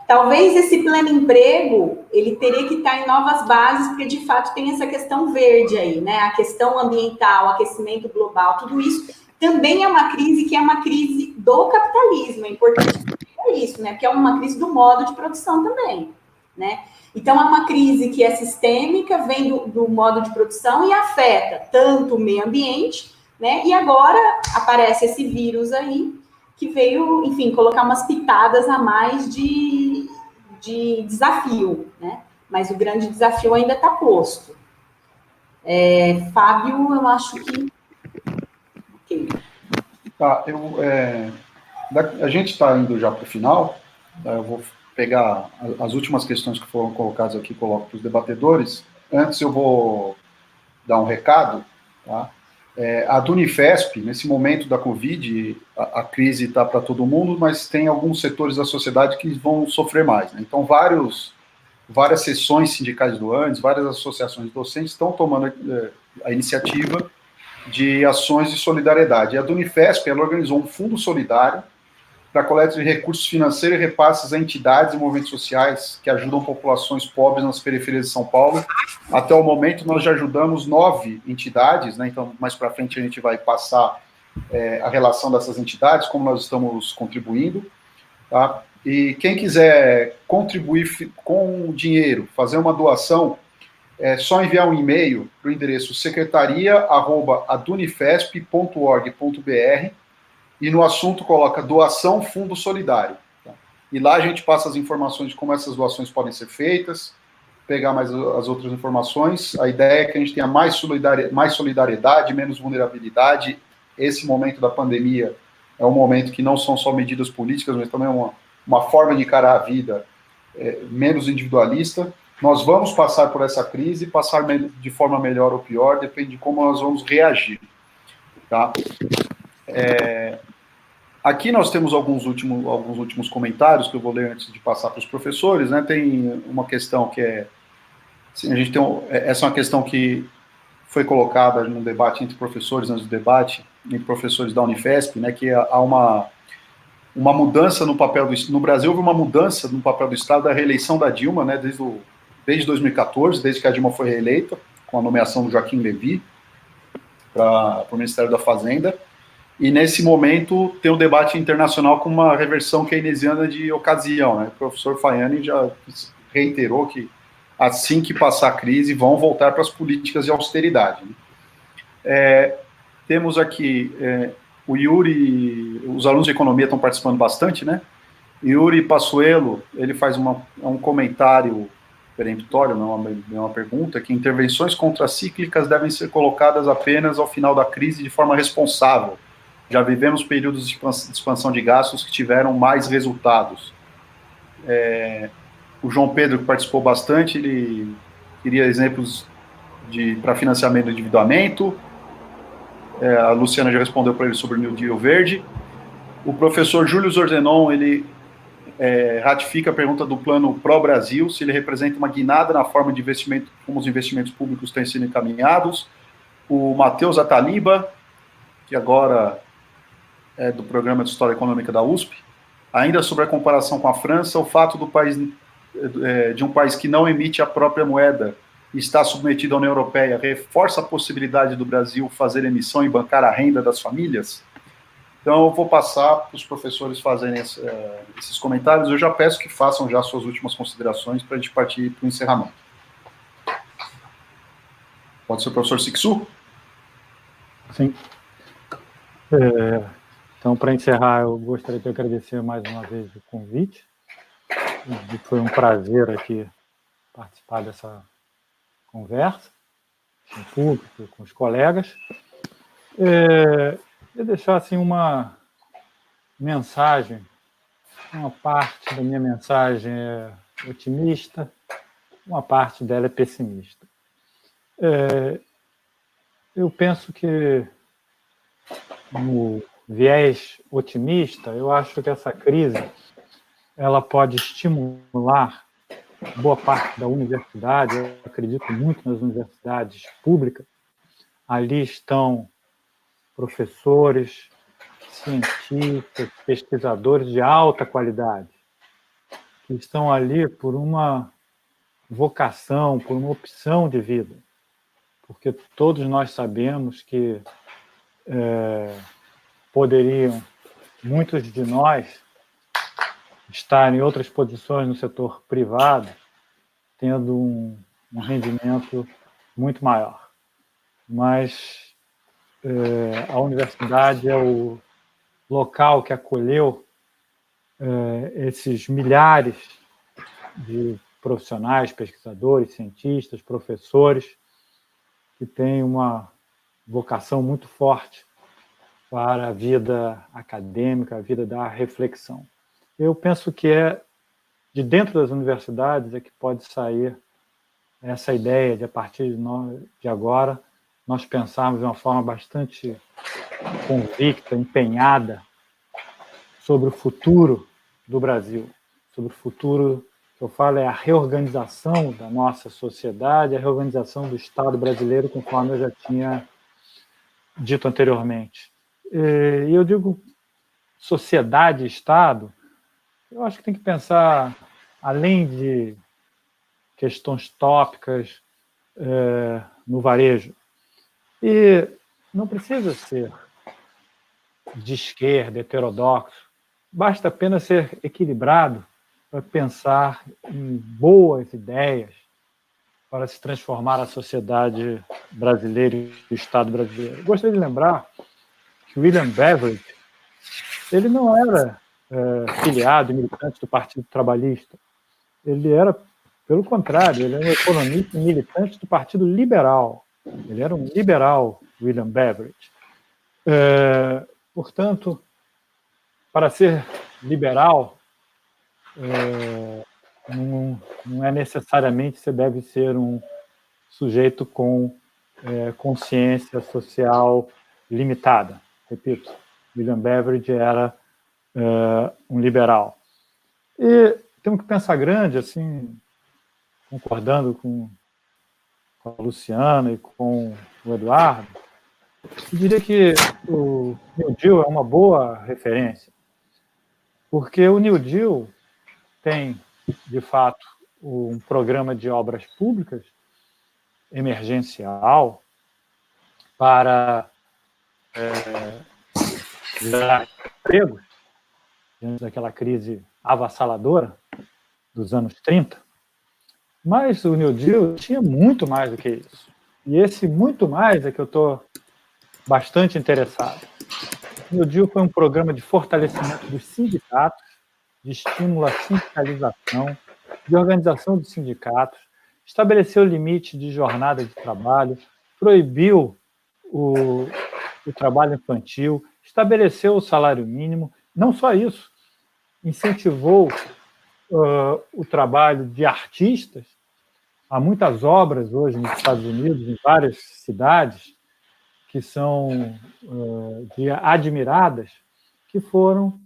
talvez esse pleno emprego, ele teria que estar em novas bases, porque de fato tem essa questão verde aí, né? A questão ambiental, aquecimento global, tudo isso também é uma crise que é uma crise do capitalismo, é importante dizer isso, né? Porque é uma crise do modo de produção também, né? Então, é uma crise que é sistêmica, vem do modo de produção e afeta tanto o meio ambiente, né? E agora aparece esse vírus aí, que veio, enfim, colocar umas pitadas a mais de desafio, né? Mas o grande desafio ainda está posto. Fábio, eu acho que... Okay. Tá, a gente está indo já para o final, eu vou pegar as últimas questões que foram colocadas aqui, coloco para os debatedores. Antes eu vou dar um recado, tá? A do Unifesp, nesse momento da Covid, a crise está para todo mundo, mas tem alguns setores da sociedade que vão sofrer mais, né? Então, várias seções sindicais do ANDES, várias associações docentes estão tomando a iniciativa de ações de solidariedade. E a do Unifesp, ela organizou um fundo solidário para coleta de recursos financeiros e repasses a entidades e movimentos sociais que ajudam populações pobres nas periferias de São Paulo. Até o momento, nós já ajudamos 9 entidades, né? Então, mais para frente, a gente vai passar a relação dessas entidades, como nós estamos contribuindo. Tá? E quem quiser contribuir com dinheiro, fazer uma doação, é só enviar um e-mail para o endereço secretaria@adunifesp.org.br e no assunto coloca doação fundo solidário. Tá? E lá a gente passa as informações de como essas doações podem ser feitas, pegar mais as outras informações. A ideia é que a gente tenha mais solidariedade, menos vulnerabilidade. Esse momento da pandemia é um momento que não são só medidas políticas, mas também uma forma de encarar a vida menos individualista. Nós vamos passar por essa crise, passar de forma melhor ou pior, depende de como nós vamos reagir. Tá? Aqui nós temos alguns últimos comentários que eu vou ler antes de passar para os professores. Né? Tem uma questão que é... Assim, a gente tem essa é uma questão que foi colocada no debate entre professores, antes do debate, entre professores da Unifesp, né, que há uma mudança no papel do... No Brasil houve uma mudança no papel do Estado da reeleição da Dilma, né, desde 2014, desde que a Dilma foi reeleita, com a nomeação do Joaquim Levy para o Ministério da Fazenda, e nesse momento tem um debate internacional com uma reversão keynesiana de ocasião. Né? O professor Fayani já reiterou que assim que passar a crise vão voltar para as políticas de austeridade. Né? Temos aqui o Yuri, os alunos de economia estão participando bastante, né? Yuri Passuelo, ele faz um comentário peremptório, não é uma pergunta, que intervenções contracíclicas devem ser colocadas apenas ao final da crise de forma responsável. Já vivemos períodos de expansão de gastos que tiveram mais resultados. O João Pedro, que participou bastante, ele queria exemplos para financiamento do endividamento. A Luciana já respondeu para ele sobre o New Deal Verde. O professor Júlio Zorzenon, ele ratifica a pergunta do plano Pró-Brasil, se ele representa uma guinada na forma de investimento, como os investimentos públicos têm sido encaminhados. O Matheus Ataliba, que agora é do Programa de História Econômica da USP, ainda sobre a comparação com a França, o fato do país, de um país que não emite a própria moeda e está submetido à União Europeia, reforça a possibilidade do Brasil fazer emissão e bancar a renda das famílias? Então, eu vou passar para os professores fazerem esses comentários. Eu já peço que façam já suas últimas considerações para a gente partir para o encerramento. Pode ser o professor Sixu? Sim. Então, para encerrar, eu gostaria de agradecer mais uma vez o convite. Foi um prazer aqui participar dessa conversa com o público, com os colegas. Eu deixar assim uma mensagem. Uma parte da minha mensagem é otimista, uma parte dela é pessimista. Eu penso que no viés otimista, eu acho que essa crise ela pode estimular boa parte da universidade. Eu acredito muito nas universidades públicas. Ali estão professores, cientistas, pesquisadores de alta qualidade, que estão ali por uma vocação, por uma opção de vida. Porque todos nós sabemos que poderiam, muitos de nós, estar em outras posições no setor privado, tendo um rendimento muito maior. Mas a universidade é o local que acolheu esses milhares de profissionais, pesquisadores, cientistas, professores, que têm uma vocação muito forte para a vida acadêmica, a vida da reflexão. Eu penso que de dentro das universidades é que pode sair essa ideia de, a partir de agora, nós pensarmos de uma forma bastante convicta, empenhada, sobre o futuro do Brasil, sobre o futuro, que eu falo, é a reorganização da nossa sociedade, a reorganização do Estado brasileiro, conforme eu já tinha dito anteriormente. E eu digo sociedade e Estado, eu acho que tem que pensar, além de questões tópicas no varejo, e não precisa ser de esquerda, heterodoxo, basta apenas ser equilibrado para pensar em boas ideias para se transformar a sociedade brasileira e o Estado brasileiro. Gostaria de lembrar que William Beveridge, ele não era filiado e militante do Partido Trabalhista. Ele era, pelo contrário, ele era um economista e militante do Partido Liberal. Ele era um liberal, William Beveridge. Portanto, para ser liberal, não é necessariamente você deve ser um sujeito com consciência social limitada. Repito, William Beveridge era um liberal. E temos que pensar grande, assim, concordando com a Luciana e com o Eduardo, eu diria que o New Deal é uma boa referência, porque o New Deal tem, de fato, um programa de obras públicas emergencial para gerar empregos diante daquela crise avassaladora dos anos 30, mas o New Deal tinha muito mais do que isso. E esse muito mais é que eu estou bastante interessado. O New Deal foi um programa de fortalecimento dos sindicatos, de estímulo à sindicalização, de organização dos sindicatos, estabeleceu limite de jornada de trabalho, proibiu o trabalho infantil, estabeleceu o salário mínimo. Não só isso, incentivou o trabalho de artistas. Há muitas obras hoje nos Estados Unidos, em várias cidades, que são admiradas, que foram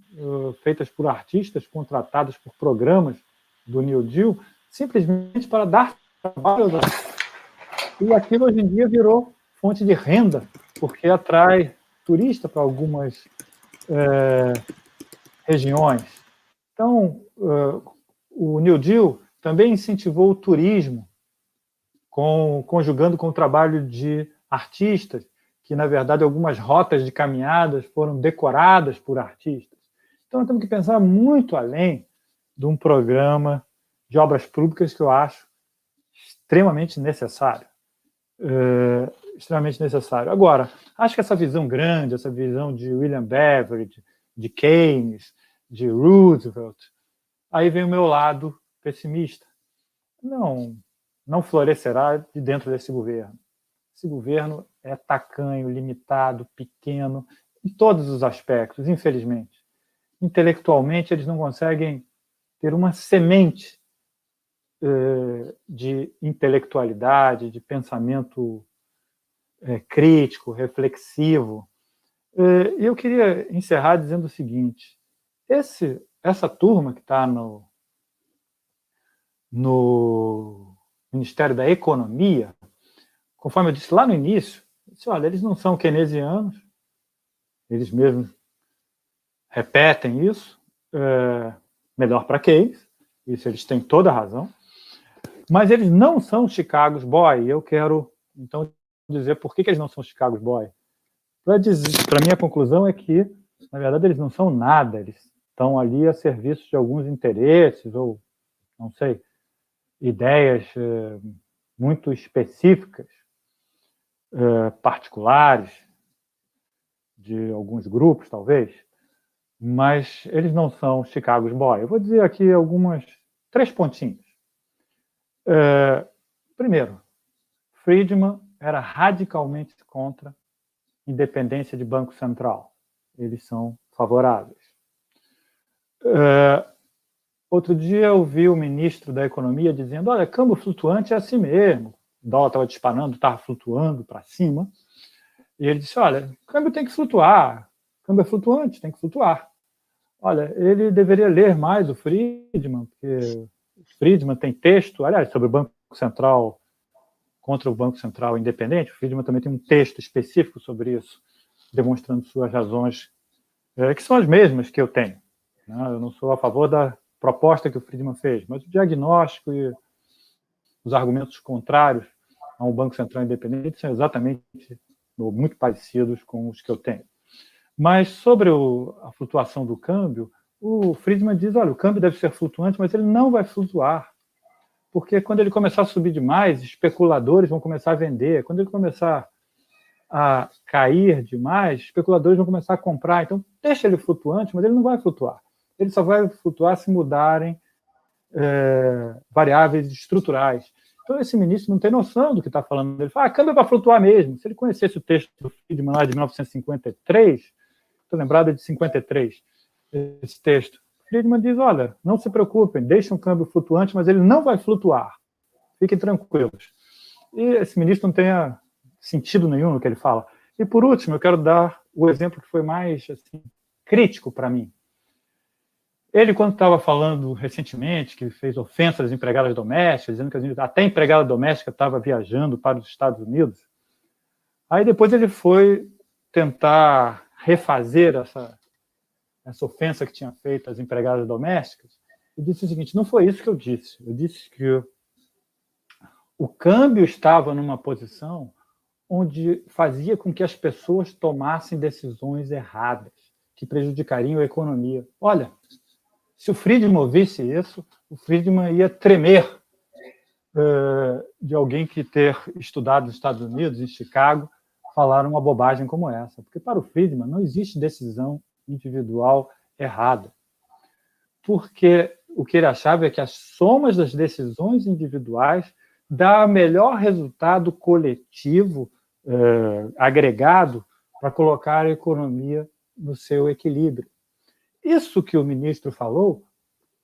feitas por artistas contratados por programas do New Deal, simplesmente para dar trabalho aos artistas. E aquilo hoje em dia virou fonte de renda, porque atrai turista para algumas regiões. Então, o New Deal também incentivou o turismo, conjugando com o trabalho de artistas, que, na verdade, algumas rotas de caminhadas foram decoradas por artistas. Então, nós temos que pensar muito além de um programa de obras públicas que eu acho extremamente necessário. Extremamente necessário. Agora, acho que essa visão grande, essa visão de William Beveridge, de Keynes, de Roosevelt, aí vem o meu lado pessimista. Não florescerá de dentro desse governo. Esse governo é tacanho, limitado, pequeno, em todos os aspectos, infelizmente. Intelectualmente, eles não conseguem ter uma semente de intelectualidade, de pensamento crítico, reflexivo. E eu queria encerrar dizendo o seguinte: essa turma que está no Ministério da Economia, conforme eu disse lá no início, olha, eles não são keynesianos, eles mesmos repetem isso, melhor para Keynes, isso eles têm toda a razão, mas eles não são Chicago's Boy, e eu quero, então, dizer por que eles não são Chicago's Boy. Para mim, a conclusão é que, na verdade, eles não são nada, eles estão ali a serviço de alguns interesses, ou, não sei, ideias muito específicas, particulares, de alguns grupos, talvez, mas eles não são Chicago's Boy. Eu vou dizer aqui 3 pontinhos. Primeiro, Friedman era radicalmente contra independência de Banco Central. Eles são favoráveis. Outro dia eu vi o ministro da Economia dizendo: olha, câmbio flutuante é assim mesmo. O dólar estava disparando, estava flutuando para cima. E ele disse: olha, câmbio tem que flutuar. Câmbio é flutuante, tem que flutuar. Olha, ele deveria ler mais o Friedman, porque o Friedman tem texto, aliás, sobre o Banco Central, contra o Banco Central independente. O Friedman também tem um texto específico sobre isso, demonstrando suas razões, que são as mesmas que eu tenho. Eu não sou a favor da proposta que o Friedman fez, mas o diagnóstico e os argumentos contrários a um Banco Central independente são exatamente muito parecidos com os que eu tenho. Mas sobre a flutuação do câmbio, o Friedman diz: olha, o câmbio deve ser flutuante, mas ele não vai flutuar, porque quando ele começar a subir demais, especuladores vão começar a vender. Quando ele começar a cair demais, especuladores vão começar a comprar. Então, deixa ele flutuante, mas ele não vai flutuar. Ele só vai flutuar se mudarem variáveis estruturais. Então, esse ministro não tem noção do que está falando. Ele fala: câmbio é para flutuar mesmo. Se ele conhecesse o texto do Friedman lá de 1953, estou lembrado de 53, esse texto, Friedman diz, olha, não se preocupem, deixem um câmbio flutuante, mas ele não vai flutuar. Fiquem tranquilos. E esse ministro não tenha sentido nenhum no que ele fala. E, por último, eu quero dar o exemplo que foi mais assim, crítico para mim. Ele, quando estava falando recentemente que fez ofensas às empregadas domésticas, dizendo que até a empregada doméstica estava viajando para os Estados Unidos, aí depois ele foi tentar refazer essa ofensa que tinha feito às empregadas domésticas e disse o seguinte, não foi isso que eu disse. Eu disse que o câmbio estava numa posição onde fazia com que as pessoas tomassem decisões erradas, que prejudicariam a economia. Olha, se o Friedman ouvisse isso, o Friedman ia tremer de alguém que ter estudado nos Estados Unidos, em Chicago, falar uma bobagem como essa. Porque para o Friedman não existe decisão individual errada. Porque o que ele achava é que as somas das decisões individuais dá melhor resultado coletivo, agregado, para colocar a economia no seu equilíbrio. Isso que o ministro falou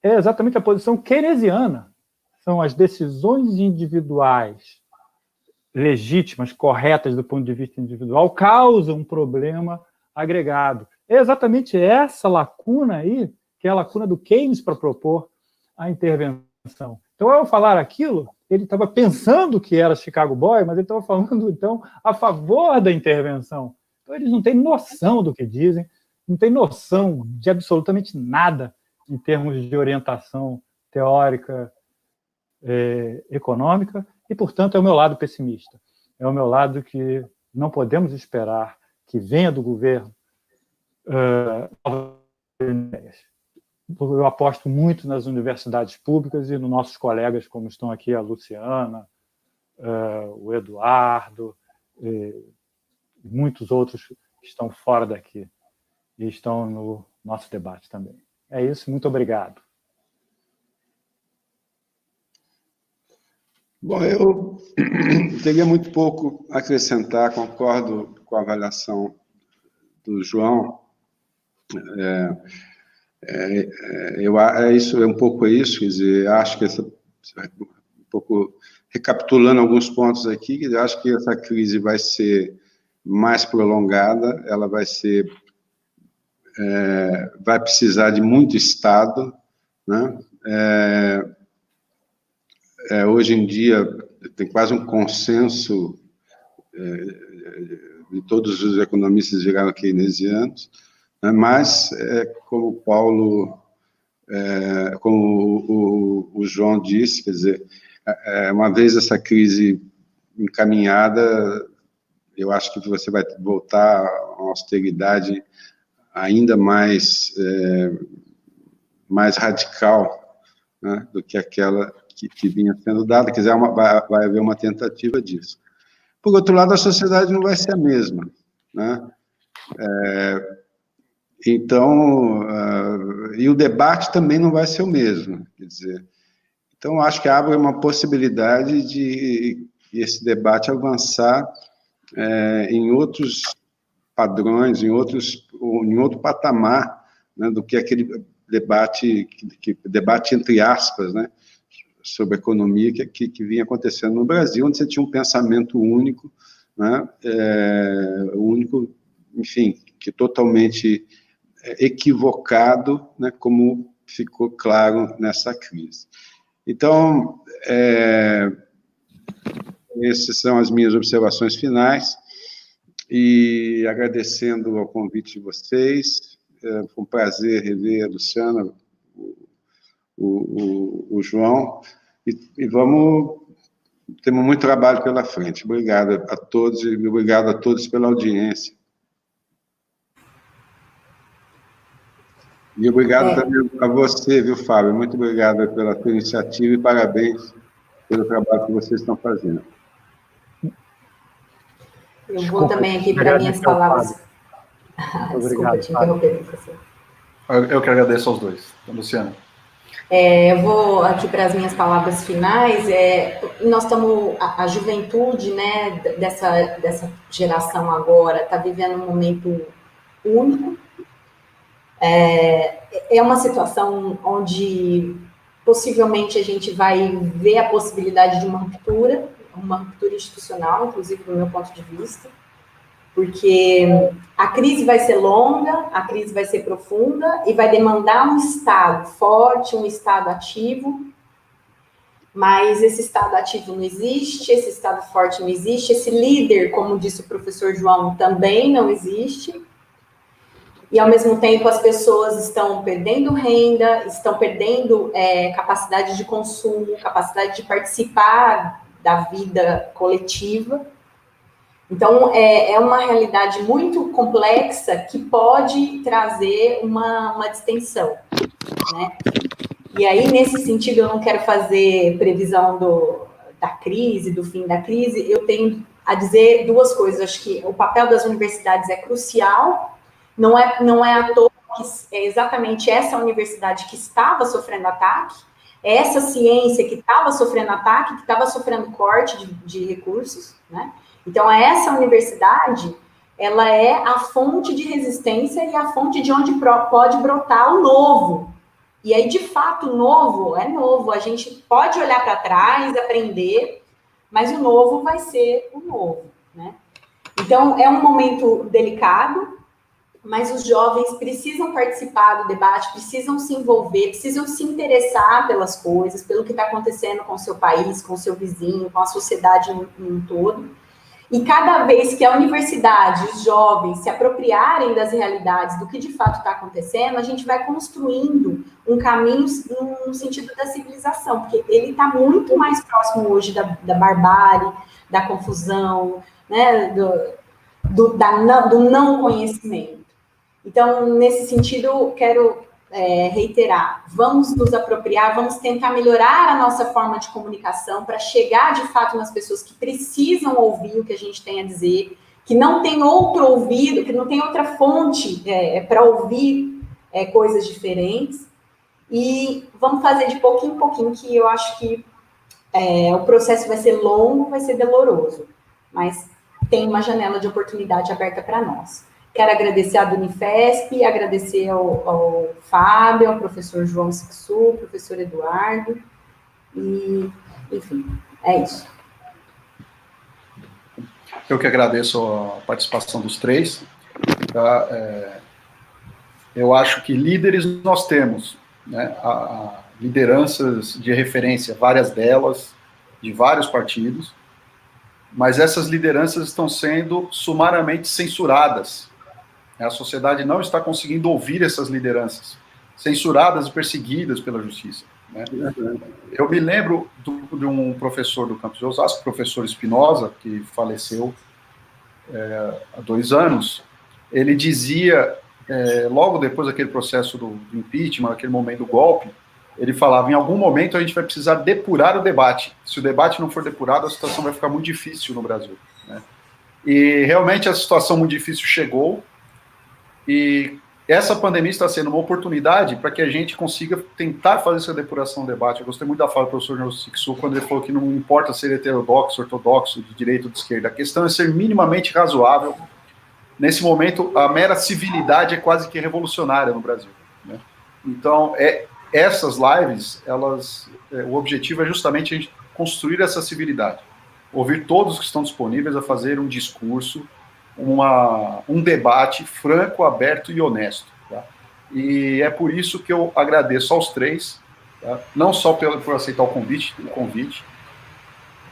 é exatamente a posição keynesiana. São as decisões individuais legítimas, corretas do ponto de vista individual, causam um problema agregado. É exatamente essa lacuna aí, que é a lacuna do Keynes para propor a intervenção. Então, ao falar aquilo, ele estava pensando que era Chicago Boy, mas ele estava falando, então, a favor da intervenção. Então, eles não têm noção do que dizem, não têm noção de absolutamente nada em termos de orientação teórica, econômica, e, portanto, é o meu lado pessimista. É o meu lado que não podemos esperar que venha do governo ideias. Eu aposto muito nas universidades públicas e nos nossos colegas, como estão aqui a Luciana, o Eduardo, e muitos outros que estão fora daqui e estão no nosso debate também. É isso, muito obrigado. Bom, eu teria muito pouco a acrescentar, concordo com a avaliação do João. É um pouco isso, quer dizer, acho que um pouco recapitulando alguns pontos aqui, acho que essa crise vai ser mais prolongada, ela vai precisar de muito Estado, né? Hoje em dia tem quase um consenso de todos os economistas viraram keynesianos, né? Mas, como o Paulo, como o João disse, quer dizer, uma vez essa crise encaminhada, eu acho que você vai voltar a uma austeridade ainda mais radical, né, do que aquela que vinha sendo dada, quer dizer, vai haver uma tentativa disso. Por outro lado, a sociedade não vai ser a mesma, né? Então, e o debate também não vai ser o mesmo, quer dizer, então acho que abre uma possibilidade de esse debate avançar em outros padrões, em outro patamar, né, do que aquele debate entre aspas, né, sobre a economia que vinha acontecendo no Brasil, onde você tinha um pensamento único, né, único, enfim, que totalmente equivocado, né, como ficou claro nessa crise. Então, essas são as minhas observações finais, e agradecendo ao convite de vocês, foi um prazer rever a Luciana, o João, e temos muito trabalho pela frente. Obrigado a todos, e obrigado a todos pela audiência. E obrigado também a você, viu, Fábio? Muito obrigado pela sua iniciativa e parabéns pelo trabalho que vocês estão fazendo. Eu vou também aqui para minhas palavras. Desculpa te interromper, professor. Eu que agradeço aos dois. Luciana. Eu vou aqui para as minhas palavras finais. Nós estamos, a juventude, né, dessa geração agora, está vivendo um momento único. É uma situação onde possivelmente a gente vai ver a possibilidade de uma ruptura institucional, inclusive do meu ponto de vista, porque a crise vai ser longa, a crise vai ser profunda e vai demandar um Estado forte, um Estado ativo, mas esse Estado ativo não existe, esse Estado forte não existe, esse líder, como disse o professor João, também não existe. E, ao mesmo tempo, as pessoas estão perdendo renda, estão perdendo capacidade de consumo, capacidade de participar da vida coletiva. Então, é uma realidade muito complexa que pode trazer uma distensão, né? E aí, nesse sentido, eu não quero fazer previsão da crise, do fim da crise, eu tenho a dizer duas coisas. Acho que o papel das universidades é crucial. Não é à toa que é exatamente essa universidade que estava sofrendo ataque, essa ciência que estava sofrendo ataque, que estava sofrendo corte de recursos, né? Então, essa universidade, ela é a fonte de resistência e a fonte de onde pode brotar o novo. E aí, de fato, o novo é novo. A gente pode olhar para trás, aprender, mas o novo vai ser o novo, né? Então, é um momento delicado, mas os jovens precisam participar do debate, precisam se envolver, precisam se interessar pelas coisas, pelo que está acontecendo com o seu país, com o seu vizinho, com a sociedade em todo. E cada vez que a universidade, os jovens se apropriarem das realidades, do que de fato está acontecendo, a gente vai construindo um caminho no sentido da civilização, porque ele está muito mais próximo hoje da barbárie, da confusão, né, do não conhecimento. Então, nesse sentido, quero reiterar, vamos nos apropriar, vamos tentar melhorar a nossa forma de comunicação para chegar, de fato, nas pessoas que precisam ouvir o que a gente tem a dizer, que não tem outro ouvido, que não tem outra fonte para ouvir coisas diferentes, e vamos fazer de pouquinho em pouquinho, que eu acho que o processo vai ser longo, vai ser doloroso, mas tem uma janela de oportunidade aberta para nós. Quero agradecer à Unifesp, agradecer ao Fábio, ao professor João Sixu, ao professor Eduardo, e, enfim, é isso. Eu que agradeço a participação dos três. Tá? Eu acho que líderes nós temos, né? Lideranças de referência, várias delas, de vários partidos, mas essas lideranças estão sendo sumariamente censuradas. A sociedade não está conseguindo ouvir essas lideranças, censuradas e perseguidas pela justiça, né? Eu me lembro de um professor do campus de Osasco, o professor Espinosa, que faleceu há 2 anos. Ele dizia, logo depois daquele processo do impeachment, naquele momento do golpe, ele falava, em algum momento a gente vai precisar depurar o debate. Se o debate não for depurado, a situação vai ficar muito difícil no Brasil, né? E realmente a situação muito difícil chegou, e essa pandemia está sendo uma oportunidade para que a gente consiga tentar fazer essa depuração do debate. Eu gostei muito da fala do professor João Sixu, quando ele falou que não importa ser heterodoxo, ortodoxo, de direita ou de esquerda, a questão é ser minimamente razoável. Nesse momento, a mera civilidade é quase que revolucionária no Brasil, né? Então, essas lives, o objetivo é justamente a gente construir essa civilidade, ouvir todos que estão disponíveis a fazer um discurso, um debate franco, aberto e honesto, tá? E é por isso que eu agradeço aos três, tá? Não só por aceitar o convite,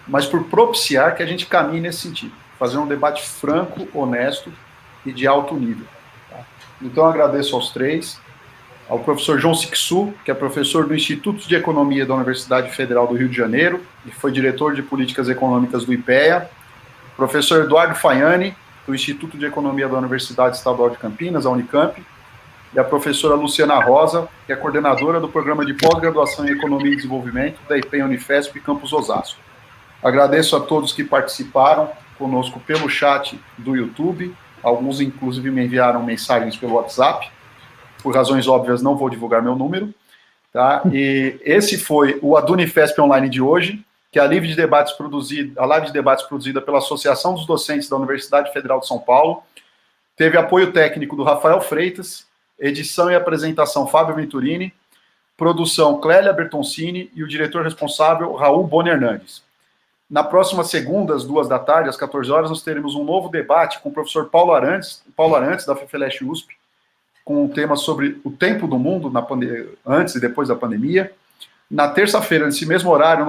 mas por propiciar que a gente caminhe nesse sentido, fazer um debate franco, honesto e de alto nível, tá? Então eu agradeço aos três, ao professor João Sixu, que é professor do Instituto de Economia da Universidade Federal do Rio de Janeiro, e foi diretor de Políticas Econômicas do IPEA, professor Eduardo Faiani, do Instituto de Economia da Universidade Estadual de Campinas, a Unicamp, e a professora Luciana Rosa, que é coordenadora do Programa de Pós-Graduação em Economia e Desenvolvimento da IPEA Unifesp Campus Osasco. Agradeço a todos que participaram conosco pelo chat do YouTube, alguns inclusive me enviaram mensagens pelo WhatsApp, por razões óbvias não vou divulgar meu número, tá? E esse foi o Adunifesp Online de hoje, que é a live de debates produzida pela Associação dos Docentes da Universidade Federal de São Paulo, teve apoio técnico do Rafael Freitas, edição e apresentação Fábio Venturini, produção Clélia Bertoncini e o diretor responsável Raul Boni Hernandes. Na próxima segunda, às 14h, às 14 horas, nós teremos um novo debate com o professor Paulo Arantes da FEFELESH USP, com um tema sobre o tempo do mundo antes e depois da pandemia. Na terça-feira, nesse mesmo horário,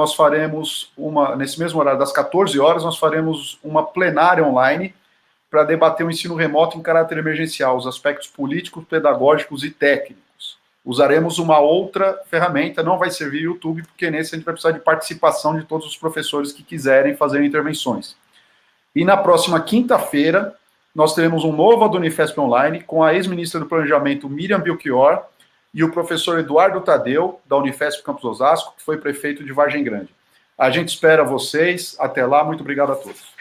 nesse mesmo horário das 14 horas, nós faremos uma plenária online para debater o ensino remoto em caráter emergencial, os aspectos políticos, pedagógicos e técnicos. Usaremos uma outra ferramenta, não vai servir o YouTube, porque nesse a gente vai precisar de participação de todos os professores que quiserem fazer intervenções. E na próxima quinta-feira, nós teremos um novo Adunifesp Online com a ex-ministra do Planejamento, Miriam Belchior, e o professor Eduardo Tadeu, da Unifesp Campus Osasco, que foi prefeito de Vargem Grande. A gente espera vocês. Até lá. Muito obrigado a todos.